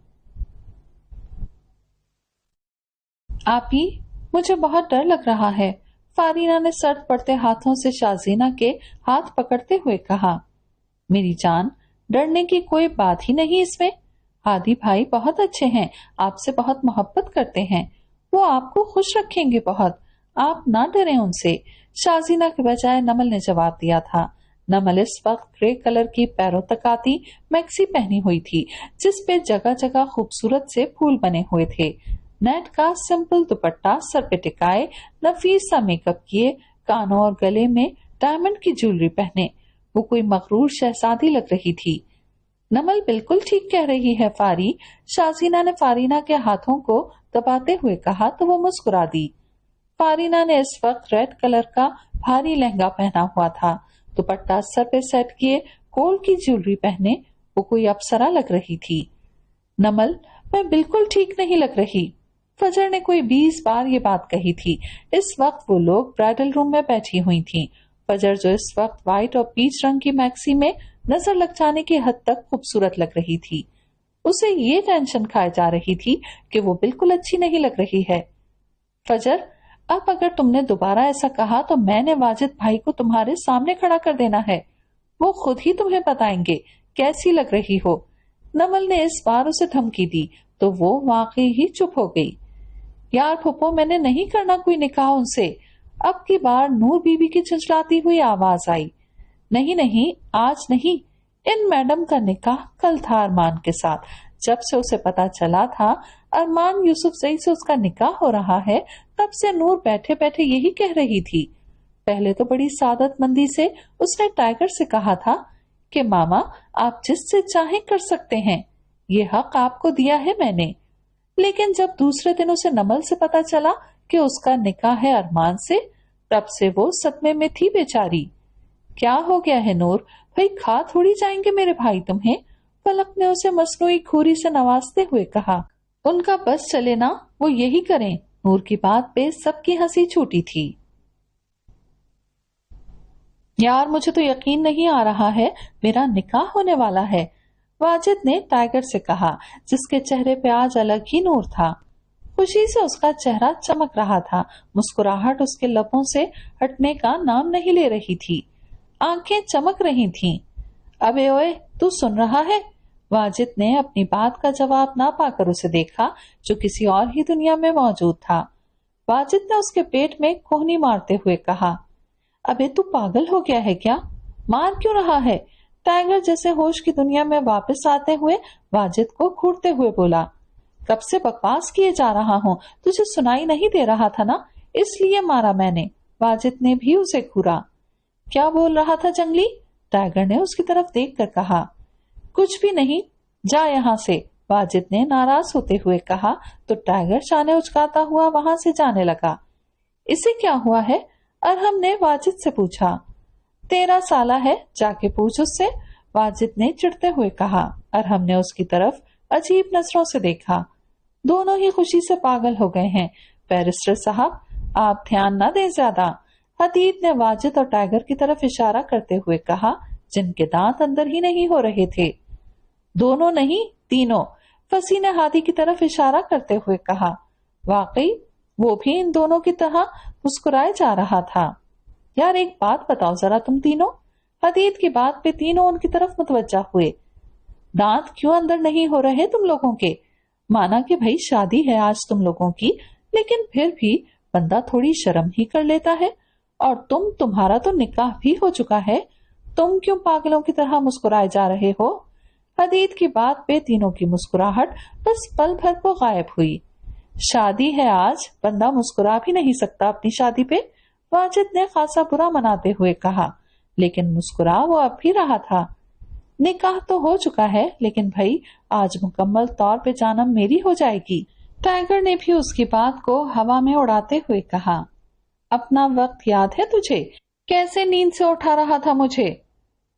آپی مجھے بہت ڈر لگ رہا ہے، فارینا نے سرد پڑتے ہاتھوں سے شازینا کے ہاتھ پکڑتے ہوئے کہا۔ میری جان، ڈرنے کی کوئی بات ہی نہیں اس میں، ہادی بھائی بہت اچھے ہیں، آپ سے بہت محبت کرتے ہیں، وہ آپ کو خوش رکھیں گے بہت، آپ نہ ڈریں ان سے، شازینا کے بجائے نمل نے جواب دیا تھا۔ نمل اس وقت گرے کلر کی پیروں تک آتی میکسی پہنی ہوئی تھی، جس پہ جگہ جگہ خوبصورت سے پھول بنے ہوئے تھے۔ نیٹ کا سمپل دوپٹہ سر پہ ٹکائے، نفیس سا میک اپ کیے، کانوں اور گلے میں ڈائمنڈ کی جویلری پہنے، وہ کوئی مغرور شہزادی لگ رہی تھی۔ نمل بالکل ٹھیک کہہ رہی ہے فاری، شازینا نے فارینا کے ہاتھوں کو دباتے ہوئے کہا تو وہ مسکرا دی۔ فارینا نے اس وقت ریڈ کلر کا بھاری لہنگا پہنا ہوا تھا، دوپٹہ سر پہ سیٹ کیے، گولڈ کی جویلری پہنے، وہ کوئی اپسرا لگ رہی تھی۔ نمل میں بالکل ٹھیک نہیں لگ رہی، فجر نے کوئی 20 بار یہ بات کہی تھی۔ اس وقت وہ لوگ برائڈل روم میں بیٹھی ہوئی تھیں۔ فجر جو اس وقت وائٹ اور پیچ رنگ کی میکسی میں نظر لگ جانے کی حد تک خوبصورت لگ رہی تھی، اسے یہ ٹینشن کھائے جا رہی تھی کہ وہ بالکل اچھی نہیں لگ رہی ہے۔ فجر اب اگر تم نے دوبارہ ایسا کہا تو میں نے واجد بھائی کو تمہارے سامنے کھڑا کر دینا ہے، وہ خود ہی تمہیں بتائیں گے کیسی لگ رہی ہو۔ نمل نے اس بار اسے دھمکی دی تو وہ واقعی ہی چپ ہو گئی۔ یار پھپھو میں نے نہیں کرنا کوئی نکاح ان سے، اب کی بار نور بی بی کی چنچلاتی ہوئی آواز آئی۔ نہیں نہیں آج نہیں، ان میڈم کا نکاح کل تھا ارمان کے ساتھ۔ جب سے اسے پتا چلا تھا ارمان یوسف زئی سے اس کا نکاح ہو رہا ہے، تب سے نور بیٹھے بیٹھے یہی کہہ رہی تھی۔ پہلے تو بڑی سعادت مندی سے اس نے ٹائیگر سے کہا تھا کہ ماما آپ جس سے چاہیں کر سکتے ہیں، یہ حق آپ کو دیا ہے میں نے، لیکن جب دوسرے دن اسے نمل سے پتا چلا کہ اس کا نکاح ہے ارمان سے، تب سے وہ صدمے میں تھی بیچاری۔ کیا ہو گیا ہے نور بھائی، کھا تھوڑی جائیں گے میرے بھائی تمہیں، فلک نے اسے مصنوعی کھوری سے نوازتے ہوئے کہا۔ ان کا بس چلے نا، وہ یہی کریں۔ نور کی بات پہ سب کی ہنسی چھوٹی تھی۔ یار مجھے تو یقین نہیں آ رہا ہے میرا نکاح ہونے والا ہے، واجد نے ٹائیگر سے کہا، جس کے چہرے پہ آج الگ ہی نور تھا۔ خوشی سے اس کا چہرہ چمک رہا تھا، مسکراہٹ اس کے لبوں سے ہٹنے کا نام نہیں لے رہی تھی، آنکھیں چمک رہی تھیں۔ ابے اوئے تو سن رہا ہے؟ واجد نے اپنی بات کا جواب نہ پا کر اسے دیکھا جو کسی اور ہی دنیا میں موجود تھا۔ واجد نے اس کے پیٹ میں کوہنی مارتے ہوئے کہا، ابے تو پاگل ہو گیا ہے کیا؟ مار کیوں رہا ہے؟ ٹائیگر جیسے ہوش کی دنیا میں واپس آتے ہوئے واجد کو گھورتے ہوئے بولا، کب سے بکواس کیے جا رہا ہوں، تجھے سنائی نہیں دے رہا تھا نا، اس لیے مارا میں نے۔ واجد نے بھی اسے گھورا۔ کیا بول رہا تھا جنگلی؟ ٹائیگر نے اس کی طرف دیکھ کر کہا۔ کچھ بھی نہیں، جا یہاں سے، واجد نے ناراض ہوتے ہوئے کہا تو ٹائگر شانے اچکاتا ہوا وہاں سے جانے لگا۔ اسے کیا ہوا ہے؟ ارحم نے واجد سے پوچھا۔ 13 سالہ ہے، جا کے پوچھ اس سے، واجد نے چڑھتے ہوئے کہا۔ ارحم نے اس کی طرف عجیب نظروں سے دیکھا۔ دونوں ہی خوشی سے پاگل ہو گئے ہیں۔ بیرسٹر صاحب، آپ دھیان نہ دیں زیادہ، حدید نے واجد اور ٹائگر کی طرف اشارہ کرتے ہوئے کہا جن کے دانت اندر ہی نہیں ہو رہے تھے۔ دونوں نہیں، تینوں، فصیح نے ہادی کی طرف اشارہ کرتے ہوئے کہا۔ واقعی وہ بھی ان دونوں کی طرح مسکرائے جا رہا تھا۔ یار ایک بات بتاؤ ذرا تم تینوں، حدید کی بات پہ تینوں ان کی طرف متوجہ ہوئے۔ دانت کیوں اندر نہیں ہو رہے تم لوگوں کے؟ مانا کہ بھائی شادی ہے آج تم لوگوں کی، لیکن پھر بھی بندہ تھوڑی شرم ہی کر لیتا ہے، اور تمہارا تو نکاح بھی ہو چکا ہے، تم کیوں پاگلوں کی طرح مسکرائے جا رہے ہو؟ حدید کی بات پہ تینوں کی مسکراہٹ بس پل بھر کو غائب ہوئی۔ شادی ہے آج، بندہ مسکرا بھی نہیں سکتا اپنی شادی پہ، واجد نے خاصا برا مناتے ہوئے کہا، لیکن مسکرا وہ اب بھی رہا تھا۔ نکاح تو ہو چکا ہے، لیکن بھائی آج مکمل طور پہ جانم میری ہو جائے گی۔ ٹائگر نے بھی اس کی بات کو ہوا میں اڑاتے ہوئے کہا۔ اپنا وقت یاد ہے تجھے؟ کیسے نیند سے اٹھا رہا تھا مجھے؟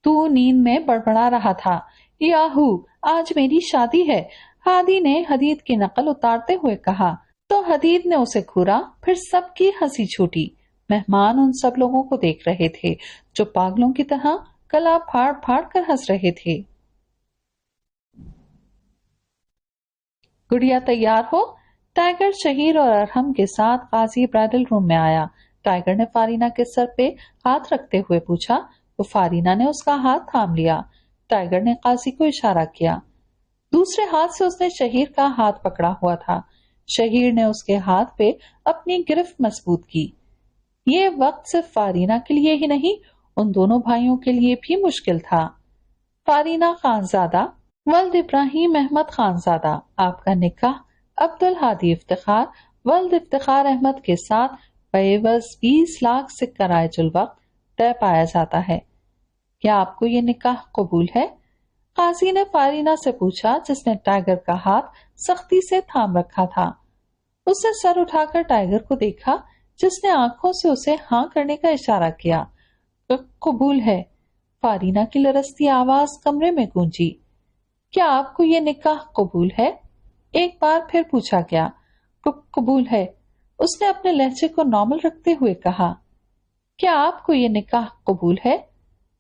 تو نیند میں بڑبڑا رہا تھا، یاہو آج میری شادی ہے، ہادی نے حدید کی نقل اتارتے ہوئے کہا۔ تو حدید نے اسے گھورا، پھر سب کی ہنسی چھوٹی۔ مہمان ان سب لوگوں کو دیکھ رہے تھے جو پاگلوں کی طرح گلا پھاڑ پھاڑ کر ہنس رہے تھے۔ گڑیا تیار ہو؟ ٹائگر شہیر اور ارحم کے ساتھ قاضی برائڈل روم میں آیا۔ ٹائگر نے فارینہ کے سر پہ ہاتھ رکھتے ہوئے پوچھا۔ وہ فارینہ نے اس کا ہاتھ تھام لیا۔ ٹائگر نے قاضی کو اشارہ کیا۔ دوسرے ہاتھ سے اس نے شہیر کا ہاتھ پکڑا ہوا تھا۔ شہیر نے اس کے ہاتھ پہ اپنی گرفت مضبوط کی۔ یہ وقت صرف فارینہ کے لیے ہی نہیں، ان دونوں بھائیوں کے لیے بھی مشکل تھا۔ فارینہ خانزادہ، ولد ابراہیم احمد خانزادہ، آپ کا نکاح عبدالہادی افتخار ولد افتخار احمد کے ساتھ بعوض 20 لاکھ سکہ رائج الوقت طے پایا جاتا ہے۔ کیا آپ کو یہ نکاح قبول ہے؟ قاضی نے فارینہ سے پوچھا جس نے ٹائگر کا ہاتھ سختی سے تھام رکھا تھا۔ اس نے سر اٹھا کر ٹائگر کو دیکھا جس نے آنکھوں سے اسے ہاں کرنے کا اشارہ کیا۔ قبول ہے، فارینہ کی لرزتی آواز کمرے میں گونجی۔ کیا آپ کو یہ نکاح قبول ہے؟ ایک بار پھر پوچھا گیا۔ قبول ہے، اس نے اپنے لہجے کو نارمل رکھتے ہوئے کہا۔ کیا آپ کو یہ نکاح قبول ہے؟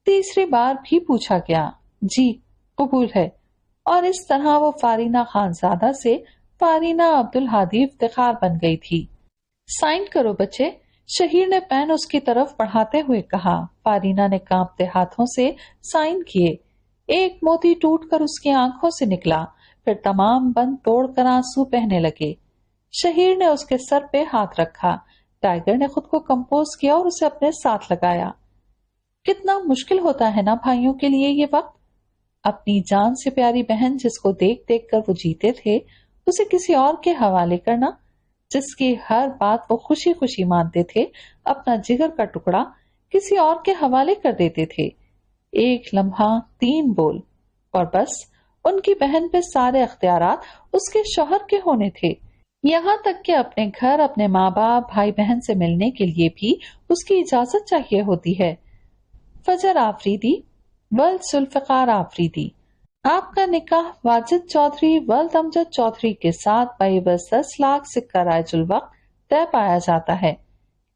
تیسری بار بھی پوچھا گیا۔ جی قبول ہے، اور اس طرح وہ فارینہ خانزادہ سے فارینہ عبدالہادی افتخار بن گئی تھی۔ سائن کرو بچے، شہیر نے پین اس کی طرف بڑھاتے ہوئے کہا۔ فارینہ نے کانپتے ہاتھوں سے سائن کیے۔ ایک موتی ٹوٹ کر اس کی آنکھوں سے نکلا، پھر تمام بند توڑ کر آنسو بہنے لگے۔ شہیر نے اس کے سر پہ ہاتھ رکھا۔ ٹائگر نے خود کو کمپوز کیا اور اسے اپنے ساتھ لگایا۔ کتنا مشکل ہوتا ہے نا بھائیوں کے لیے یہ وقت، اپنی جان سے پیاری بہن جس کو دیکھ دیکھ کر وہ جیتے تھے اسے کسی اور کے حوالے کرنا، جس کی ہر بات وہ خوشی خوشی مانتے تھے، اپنا جگر کا ٹکڑا کسی اور کے حوالے کر دیتے تھے۔ ایک لمحہ 3 بول، اور بس ان کی بہن پہ سارے اختیارات اس کے شوہر کے ہونے تھے، یہاں تک کہ اپنے گھر، اپنے ماں باپ، بھائی بہن سے ملنے کے لیے بھی اس کی اجازت چاہیے ہوتی ہے۔ فجر آفریدی ولد ذوالفقار آفریدی، آپ کا نکاح واجد چودھری ولد امجد چودھری کے ساتھ بعوض 10 لاکھ سکہ رائج الوقت طے پایا جاتا ہے۔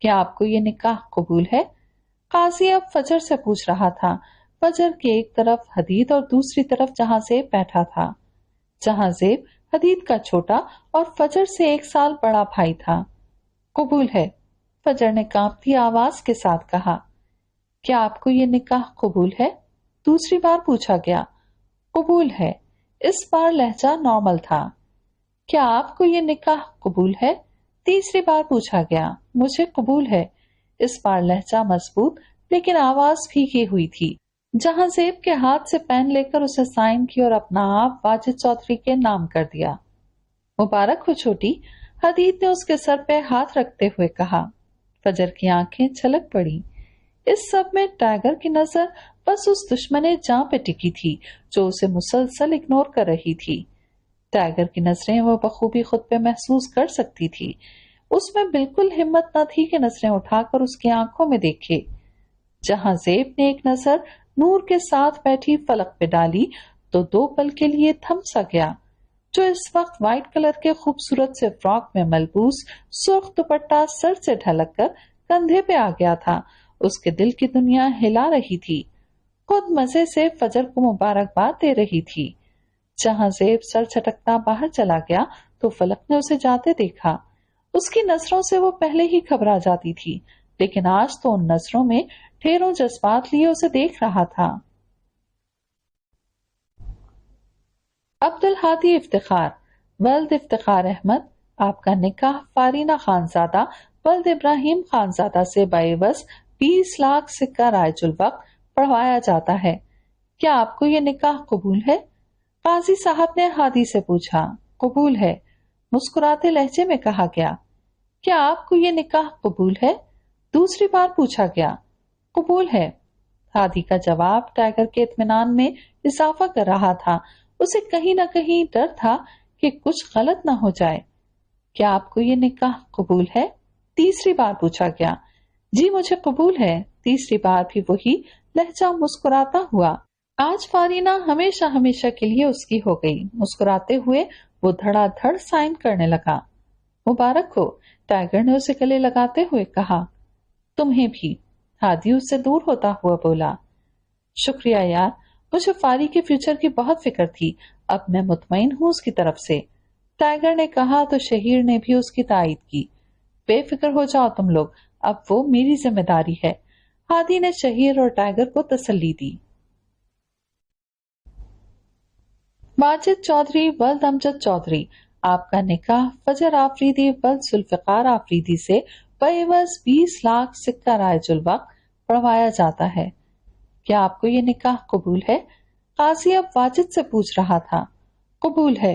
کیا آپ کو یہ نکاح قبول ہے؟ قاضی اب فجر سے پوچھ رہا تھا۔ فجر کی ایک طرف حدید اور دوسری طرف جہاں زیب بیٹھا تھا۔ جہاں زیب حدید کا چھوٹا اور فجر سے 1 سال بڑا بھائی تھا۔ قبول ہے، فجر نے کانپتی آواز کے ساتھ کہا۔ کیا آپ کو یہ نکاح قبول ہے؟ دوسری بار پوچھا گیا۔ قبول ہے، اس بار لہجہ نارمل تھا۔ کیا آپ کو یہ نکاح قبول ہے؟ تیسری بار پوچھا گیا۔ مجھے قبول ہے، اس بار لہجہ مضبوط لیکن آواز بھیگی ہوئی تھی۔ جہاں زیب کے ہاتھ سے پین لے کر اسے سائن کی اور اپنا آپ واجد چودھری کے نام کر دیا۔ مبارک ہو چھوٹی، حدید نے اس کے سر پہ ہاتھ رکھتے ہوئے کہا۔ فجر کی آنکھیں چھلک پڑی۔ اس سب میں ٹائگر کی نظر बस उस दुश्मने जां पे टिकी थी जो उसे मुसलसल इग्नोर कर रही थी। टाइगर की नजरें वो बखूबी खुद पे महसूस कर सकती थी। उसमें बिल्कुल हिम्मत न थी कि नजरें उठाकर उसकी आंखों में देखे। जहां ज़ेब ने एक नजर नूर के साथ बैठी फलक पे डाली तो 2 पल के लिए थम सा गया, जो इस वक्त व्हाइट कलर के खूबसूरत से फ्रॉक में मलबूस सुर्ख दुपट्टा सर से ढलक कर कंधे पे आ गया था। उसके दिल की दुनिया हिला रही थी, खुद मजे से फजर को मुबारकबाद दे रही थी। जहां ज़ेब सर झटकता बाहर चला गया तो फलक ने उसे जाते देखा। उसकी नजरों से वो पहले ही घबरा जाती थी, लेकिन आज तो उन नजरों में ढेरों जज्बात लिए उसे देख रहा था। अब्दुल हादी इफ्तिखार वल्द इफ्तिखार अहमद, आपका निकाह फारीना खानजादा वल्द इब्राहिम खानजादा से बाइवस 20 लाख सिक्का रायजुल वक्त पढ़वाया जाता है। क्या आपको ये निकाह कबूल है? काजी साहब ने हादी से पूछा। कबूल है, मुस्कुराते लहजे में कहा गया। क्या आपको ये निकाह कबूल है? दूसरी बार पूछा गया। कबूल है। हादी का जवाब टाइगर के इत्मीनान में इजाफा कर रहा था। उसे कहीं न कहीं डर था कि कुछ गलत न हो जाए। क्या आपको ये निकाह कबूल है? तीसरी बार पूछा गया। जी मुझे कबूल है। तीसरी बार भी वही लहजा मुस्कुराता हुआ। आज फारीना हमेशा हमेशा के लिए उसकी हो गई। मुस्कुराते हुए वो धड़ाधड़ साइन करने लगा। मुबारक हो, टाइगर ने उसे गले लगाते हुए कहा। तुम्हें भी, हादी उससे दूर होता हुआ बोला। शुक्रिया यार, मुझे फारी के फ्यूचर की बहुत फिक्र थी, अब मैं मुतमईन हूँ उसकी तरफ से, टाइगर ने कहा तो शहीर ने भी उसकी तायीद की। बेफिक्र हो जाओ तुम लोग, अब वो मेरी जिम्मेदारी है, हादी ने शहीर और टाइगर को तसल्ली दी। माजिद चौधरी वल्द अमजद चौधरी, आपका निकाह फजर आफरीदी वल्द जुल्फिकार आफरीदी से बएवज 20 लाख सिक्का रायजुल वक्त पढ़वाया जाता है। क्या आपको ये निकाह कबूल है? काजी अब वाजिद से पूछ रहा था। कबूल है,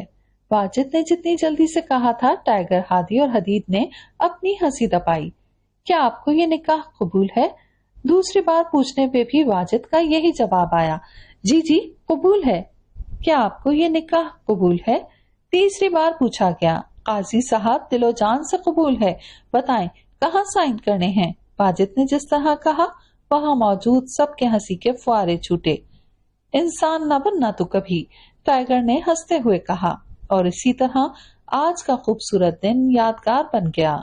वाजिद ने जितनी जल्दी से कहा था, टाइगर, हादी और हदीद ने अपनी हंसी दबाई। क्या आपको ये निकाह कबूल है? दूसरी बार पूछने पे भी वाजिद का यही जवाब आया। जी जी कबूल है। क्या आपको ये निकाह कबूल है? तीसरी बार पूछा गया। काजी साहब दिलो जान से कबूल है, बताएं कहाँ साइन करने हैं? वाजिद ने जिस तरह कहा वहां मौजूद सबके हंसी के फुआरे छूटे। इंसान न बनना तू कभी, टाइगर ने हंसते हुए कहा, और इसी तरह आज का खूबसूरत दिन यादगार बन गया।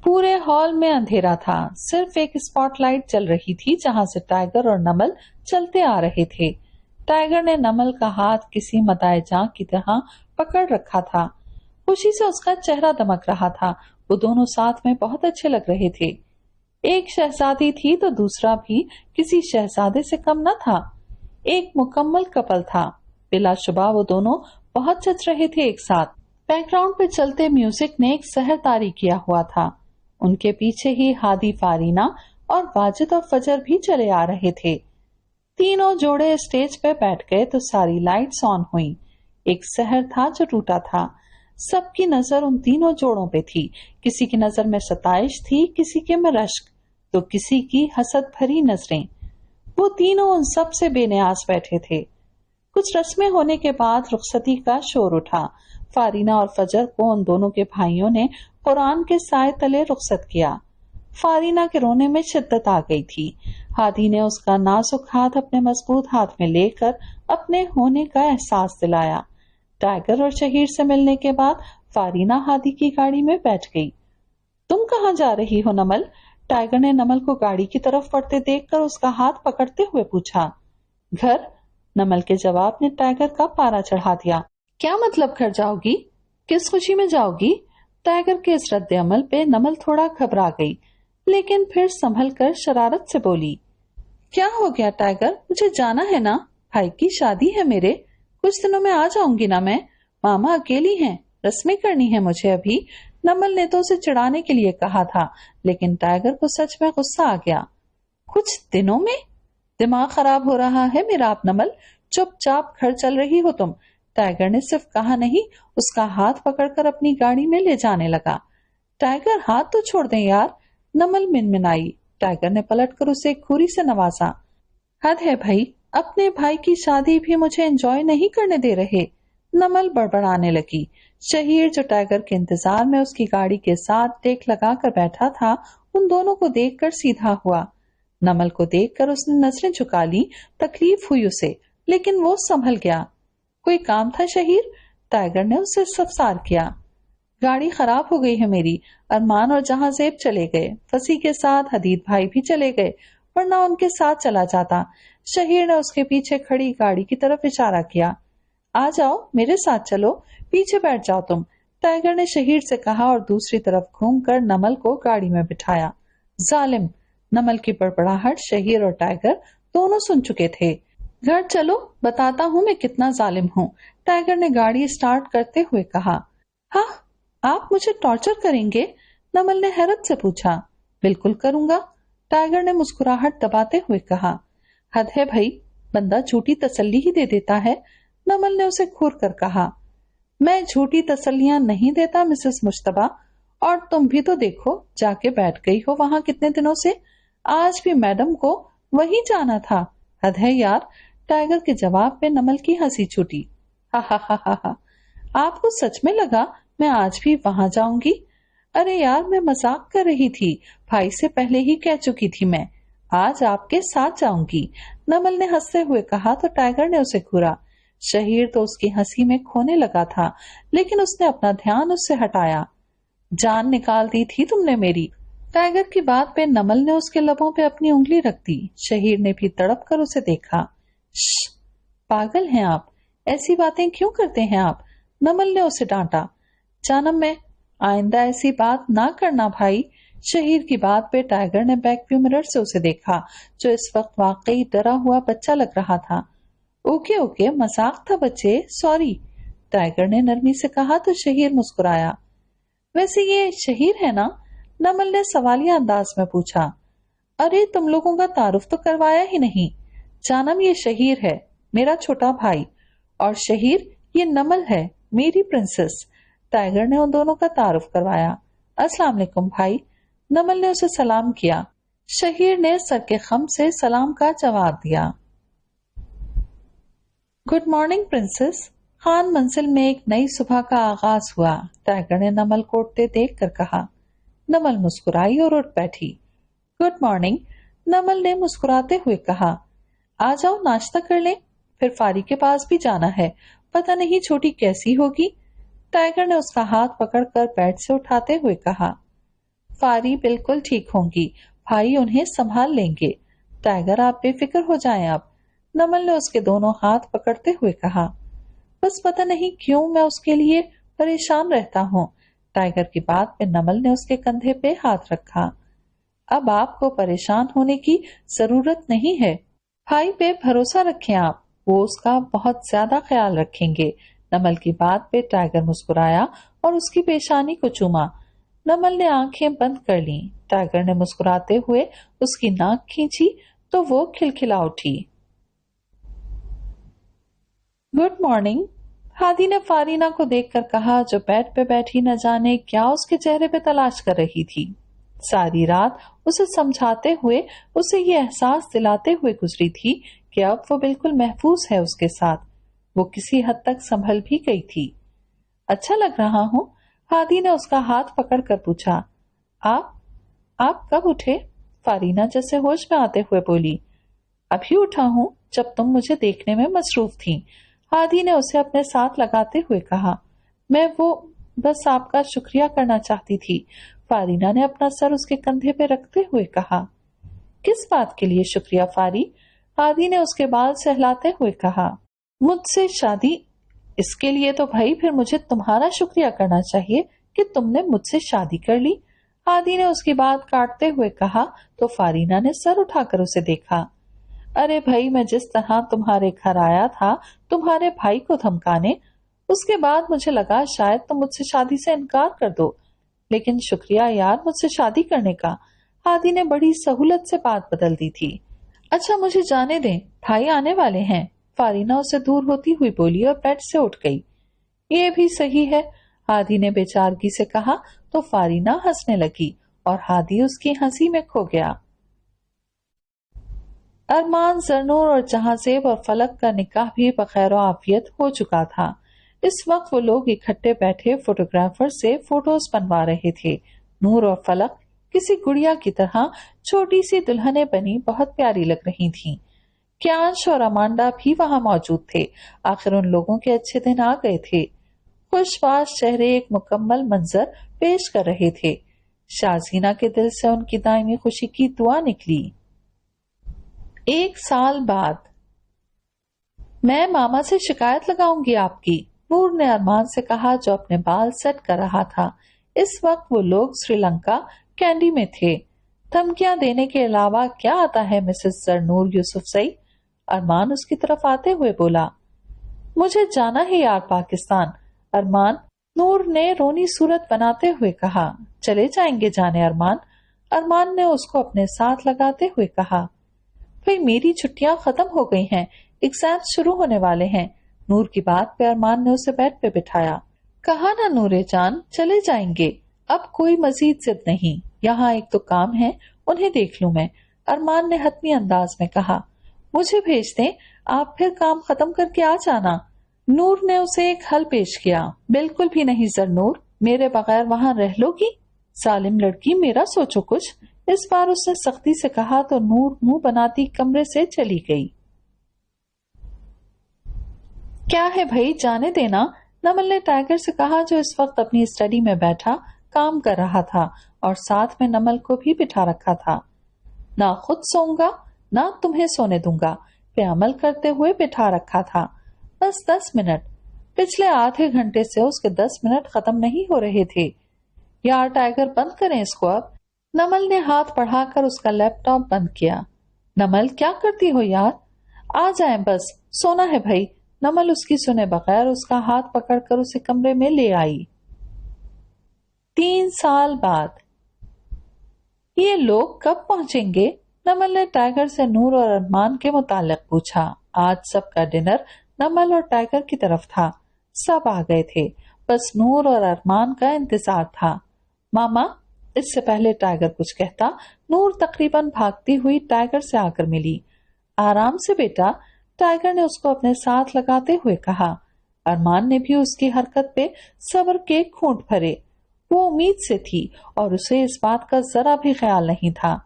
पूरे हॉल में अंधेरा था, सिर्फ एक स्पॉटलाइट चल रही थी जहां से टाइगर और नमल चलते आ रहे थे। टाइगर ने नमल का हाथ किसी मदाए जां की तरह पकड़ रखा था। खुशी से उसका चेहरा दमक रहा था। वो दोनों साथ में बहुत अच्छे लग रहे थे। एक शहजादी थी तो दूसरा भी किसी शहजादे से कम न था। एक मुकम्मल कपल था। बिलाशुबा वो दोनों बहुत जच रहे थे एक साथ। बैकग्राउंड पे चलते म्यूजिक ने एक सहर तारी किया हुआ था। उनके पीछे ही हादी, फारीना और वाजिद और फजर भी चले आ रहे थे। तीनों जोड़े स्टेज पे बैठ गए तो सारी लाइट्स ऑन हुई। एक सहर था जो टूटा था। सबकी नजर उन तीनों जोड़ों पे थी। किसी की नजर में सताइश थी, किसी के में रश्क, तो किसी की हसद भरी नजरें। वो तीनों उन सब से बेनियाज बैठे थे। कुछ रस्में होने के बाद रुखसती का शोर उठा। फारीना और फजर को उन दोनों के भाइयों ने कुरान के साए तले रुखसत किया। फारीना के रोने में शिद्दत आ गई थी। हादी ने उसका नाजुक हाथ अपने मजबूत हाथ में लेकर अपने होने का एहसास दिलाया। टाइगर और शहीर से मिलने के बाद फारीना हादी की गाड़ी में बैठ गई। तुम कहाँ जा रही हो नमल? टाइगर ने नमल को गाड़ी की तरफ बढ़ते देखकर उसका हाथ पकड़ते हुए पूछा। घर, नमल के जवाब ने टाइगर का पारा चढ़ा दिया। क्या मतलब घर जाओगी? किस खुशी में जाओगी? टाइगर के इस रद्द अमल पे नमल थोड़ा घबरा गई, लेकिन फिर संभल कर शरारत से बोली। क्या हो गया टाइगर? मुझे जाना है ना, भाई की शादी है मेरे, कुछ दिनों में आ जाऊंगी ना मैं। मामा अकेली हैं, रस्में करनी है मुझे अभी। नमल ने तो उसे चिढ़ाने के लिए कहा था, लेकिन टाइगर को सच में गुस्सा आ गया। कुछ दिनों में? दिमाग खराब हो रहा है मेरा आप नमल, चुपचाप घर चल रही हो तुम। टाइगर ने सिर्फ कहा नहीं, उसका हाथ पकड़कर अपनी गाड़ी में ले जाने लगा। टाइगर हाथ तो छोड़ दे यार, नमल मिनमिनाई। टाइगर ने पलटकर उसे एक घूरी से नवाजा। हद है भाई, अपने भाई की शादी भी मुझे एंजॉय नहीं करने दे रहे। नमल बड़बड़ाने लगी। शहीर जो टाइगर के इंतजार में उसकी गाड़ी के साथ टेक लगाकर बैठा था, उन दोनों को देखकर सीधा हुआ। नमल को देखकर उसने नजरें झुका ली। तकलीफ हुई उसे, लेकिन वो संभल गया। कोई काम था शहीर? टाइगर ने उससे सफसार किया। गाड़ी खराब हो गई है मेरी। अरमान और जहांजेब चले गए, फसी के साथ हदीद भाई भी चले गए, वरना उनके साथ चला जाता। शहीर ने उसके पीछे खड़ी गाड़ी की तरफ इशारा किया। आ जाओ, मेरे साथ चलो, पीछे बैठ जाओ तुम, टाइगर ने शहीर से कहा और दूसरी तरफ घूमकर नमल को गाड़ी में बिठाया। जालिम! नमल की बड़बड़ाहट शहीर और टाइगर दोनों सुन चुके थे। घर चलो, बताता हूँ मैं कितना जालिम हूँ, टाइगर ने गाड़ी स्टार्ट करते हुए कहा। हाँ, आप मुझे टॉर्चर करेंगे? नमल ने हैरत से पूछा। बिल्कुल करूंगा, टाइगर ने मुस्कुराहट दबाते हुए कहा। हद है भाई, बंदा झूठी तसल्ली ही दे देता है, नमल ने उसे घूर कर कहा। मैं झूठी तसल्लियां नहीं देता मिसेस मुश्तबा, और तुम भी तो देखो, जाके बैठ गई हो वहां कितने दिनों से। आज भी मैडम को वही जाना था। हद है यार, टाइगर के जवाब में नमल की हंसी छूटी। हा हा हा हा हा, आपको सच में लगा मैं आज भी वहां जाऊंगी? अरे यार, मैं मजाक कर रही थी, भाई से पहले ही कह चुकी थी मैं आज आपके साथ जाऊंगी, नमल ने हंसते हुए कहा तो टाइगर ने उसे घूरा। शहीर तो उसकी हंसी में खोने लगा था, लेकिन उसने अपना ध्यान उससे हटाया। जान निकाल दी थी तुमने मेरी। टाइगर की बात पे नमल ने उसके लबों पे अपनी उंगली रख दी। शहीर ने भी तड़प कर उसे देखा। पागल हैं आप, ऐसी बातें क्यों करते हैं आप? नमल ने उसे डांटा। जानम मैं, आइंदा ऐसी बात ना करना भाई। शहीर की बात पे टाइगर ने बैक व्यू मिरर से उसे देखा, जो इस वक्त वाकई डरा हुआ बच्चा लग रहा था। ओके ओके, मजाक था बच्चे, सॉरी, टाइगर ने नरमी से कहा तो शहीर मुस्कुराया। वैसे ये शहीर है ना? नमल ने सवालिया अंदाज में पूछा। अरे तुम लोगों का तारुफ तो करवाया ही नहीं। जानम, ये शहीर है, मेरा छोटा भाई, और शहीर ये नमल है, मेरी प्रिंसेस। टाइगर ने उन दोनों का तारुफ करवाया। अस्सलाम वालेकुम भाई, नमल ने उसे सलाम किया। शहीर ने सर के खम से सलाम का जवाब दिया। Good morning princess. खान मंजिल में एक नई सुबह का आगाज हुआ, टाइगर ने नमल को उठते देख कर कहा। नमल मुस्कुराई और उठ बैठी। गुड मॉर्निंग, नमल ने मुस्कुराते हुए कहा। आ जाओ, नाश्ता कर लें, फिर फारी के पास भी जाना है, पता नहीं छोटी कैसी होगी। टाइगर ने उसका हाथ पकड़कर बेड से उठाते हुए कहा। फारी बिल्कुल ठीक होंगी, भाई उन्हें संभाल लेंगे। टाइगर आप बेफिक्र हो जाएं आप, नमल ने उसके दोनों हाथ पकड़ते हुए कहा। बस पता नहीं क्यों मैं उसके लिए परेशान रहता हूँ। टाइगर की बात पे नमल ने उसके कंधे पे हाथ रखा। अब आपको परेशान होने की जरूरत नहीं है, भाई पे भरोसा रखें आप, वो उसका बहुत ज्यादा ख्याल रखेंगे। नमल की बात पे टाइगर मुस्कुराया और उसकी पेशानी को चूमा। नमल ने आंखें बंद कर ली। टाइगर ने मुस्कुराते हुए उसकी नाक खींची तो वो खिलखिला उठी। गुड मॉर्निंग, हादी ने फारीना को देखकर कहा, जो बेड पे बैठी न जाने क्या उसके चेहरे पे तलाश कर रही थी। सारी रात उसे समझाते हुए, उसे ये एहसास दिलाते हुए गुजरी थी कि अब वो बिल्कुल महफूज है उसके साथ। वो किसी हद तक संभल भी गई थी। अच्छा लग रहा हूँ, हादी ने उसका हाथ पकड़कर पूछा। आप कब उठे? फारीना जैसे होश में आते हुए बोली। अभी उठा हूँ, जब तुम मुझे देखने में मसरूफ थी, हादी ने उसे अपने साथ लगाते हुए कहा। मैं वो बस आपका शुक्रिया करना चाहती थी, फारीना ने अपना सर उसके कंधे पे रखते हुए कहा। किस बात के लिए शुक्रिया फारी? हादी ने उसके बाल सहलाते हुए कहा। मुझसे शादी? इसके लिए तो भाई फिर मुझे तुम्हारा शुक्रिया करना चाहिए कि तुमने मुझसे शादी कर ली, हादी ने उसकी बात काटते हुए कहा तो फारीना ने सर उठाकर उसे देखा। अरे भाई, मैं जिस तरह तुम्हारे घर आया था तुम्हारे भाई को धमकाने, उसके बाद मुझे लगा शायद तुम मुझसे शादी से इनकार कर दो, लेकिन शुक्रिया यार मुझसे शादी करने का। हादी ने बड़ी सहूलत से बात बदल दी थी। अच्छा मुझे जाने दें, भाई आने वाले हैं, फारीना उसे दूर होती हुई बोली और बेड से उठ गई। ये भी सही है, हादी ने बेचारगी से कहा तो फारीना हंसने लगी और हादी उसकी हंसी में खो गया। ارمان، زرنور اور جہازیب اور فلک کا نکاح بھی بخیر و عافیت ہو چکا تھا۔ اس وقت وہ لوگ اکٹھے بیٹھے فوٹوگرافر سے فوٹوز بنوا رہے تھے۔ نور اور فلک کسی گڑیا کی طرح چھوٹی سی دلہنیں بنی بہت پیاری لگ رہی تھیں۔ کیانش اور امانڈا بھی وہاں موجود تھے۔ آخر ان لوگوں کے اچھے دن آ گئے تھے۔ خوش باش چہرے ایک مکمل منظر پیش کر رہے تھے۔ شازینہ کے دل سے ان کی دائمی خوشی کی دعا نکلی۔ 1 سال بعد۔ میں ماما سے شکایت لگاؤں گی آپ کی، نور نے ارمان سے کہا جو اپنے بال سیٹ کر رہا تھا۔ اس وقت وہ لوگ سری لنکا کینڈی میں تھے۔ دھمکیاں دینے کے علاوہ کیا آتا ہے مسز زرنور یوسفزئی؟ ارمان اس کی طرف آتے ہوئے بولا۔ مجھے جانا ہے یار پاکستان، ارمان، نور نے رونی صورت بناتے ہوئے کہا۔ چلے جائیں گے جانے ارمان، ارمان نے اس کو اپنے ساتھ لگاتے ہوئے کہا۔ بھئی میری چھٹیاں ختم ہو گئی ہیں، ایگزام شروع ہونے والے ہیں۔ نور کی بات پہ ارمان نے اسے بیڈ پہ بٹھایا۔ کہا نا نورے جان، چلے جائیں گے، اب کوئی مزید ضد نہیں، یہاں ایک تو کام ہے، انہیں دیکھ لوں میں، ارمان نے حتمی انداز میں کہا۔ مجھے بھیج دیں، آپ پھر کام ختم کر کے آ جانا۔ نور نے اسے ایک حل پیش کیا۔ بالکل بھی نہیں زرنور، میرے بغیر وہاں رہ لو گی؟ ظالم لڑکی، میرا سوچو کچھ۔ اس بار اس نے سختی سے کہا تو نور منہ بناتی کمرے سے چلی گئی۔ کیا ہے بھائی، جانے دینا، نمل نے ٹائیگر سے کہا جو اس وقت اپنی اسٹڈی میں بیٹھا کام کر رہا تھا اور ساتھ میں نمل کو بھی بٹھا رکھا تھا۔ نہ خود سوؤں گا نہ تمہیں سونے دوں گا پہ عمل کرتے ہوئے بٹھا رکھا تھا۔ بس 10 منٹ، پچھلے آدھے گھنٹے سے اس کے 10 منٹ ختم نہیں ہو رہے تھے۔ یار ٹائیگر بند کریں اس کو اب۔ نمل نے ہاتھ بڑھا کر اس کا لیپ ٹاپ بند کیا۔ نمل کیا کرتی ہو یار، آ جائیں بس، سونا ہے بھائی۔ نمل اس کی سنے بغیر اس کا ہاتھ پکڑ کر اسے کمرے میں لے آئی۔ 3 سال بعد۔ یہ لوگ کب پہنچیں گے؟ نمل نے ٹائیگر سے نور اور ارمان کے متعلق پوچھا۔ آج سب کا ڈنر نمل اور ٹائیگر کی طرف تھا۔ سب آ گئے تھے، بس نور اور ارمان کا انتظار تھا۔ ماما، اس سے پہلے ٹائیگر کچھ کہتا، نور تقریباً بھاگتی ہوئی ٹائیگر سے آ کر ملی۔ آرام سے بیٹا، ٹائیگر نے اس کو اپنے ساتھ لگاتے ہوئے کہا۔ ارمان نے بھی اس کی حرکت پہ صبر کے گھونٹ بھرے۔ وہ امید سے تھی اور اسے اس بات کا ذرا بھی خیال نہیں تھا۔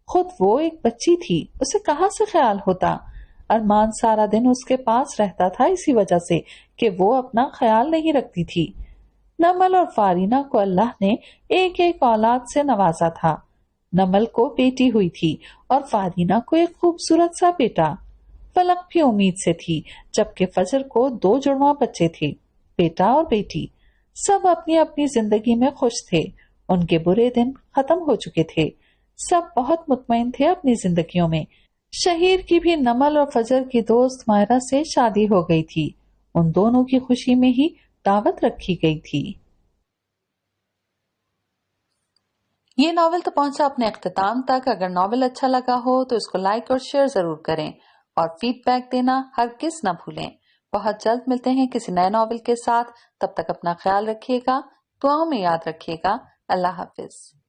خود وہ ایک بچی تھی، اسے کہاں سے خیال ہوتا؟ ارمان سارا دن اس کے پاس رہتا تھا اسی وجہ سے کہ وہ اپنا خیال نہیں رکھتی تھی۔ نمل اور فارینہ کو اللہ نے ایک ایک اولاد سے نوازا تھا۔ نمل کو بیٹی ہوئی تھی اور فارینہ کو ایک خوبصورت سا بیٹا۔ فلک بھی امید سے تھی، جبکہ فجر کو 2 جڑواں بچے تھے، بیٹا اور بیٹی۔ سب اپنی اپنی زندگی میں خوش تھے، ان کے برے دن ختم ہو چکے تھے، سب بہت مطمئن تھے اپنی زندگیوں میں۔ شہیر کی بھی نمل اور فجر کی دوست مائرہ سے شادی ہو گئی تھی، ان دونوں کی خوشی میں ہی دعوت رکھی گئی تھی۔ یہ ناول تو پہنچا اپنے اختتام تک۔ اگر ناول اچھا لگا ہو تو اس کو لائک اور شیئر ضرور کریں اور فیڈ بیک دینا ہرگز نہ بھولیں۔ بہت جلد ملتے ہیں کسی نئے ناول کے ساتھ، تب تک اپنا خیال رکھیے گا، دعاؤں میں یاد رکھیے گا۔ اللہ حافظ۔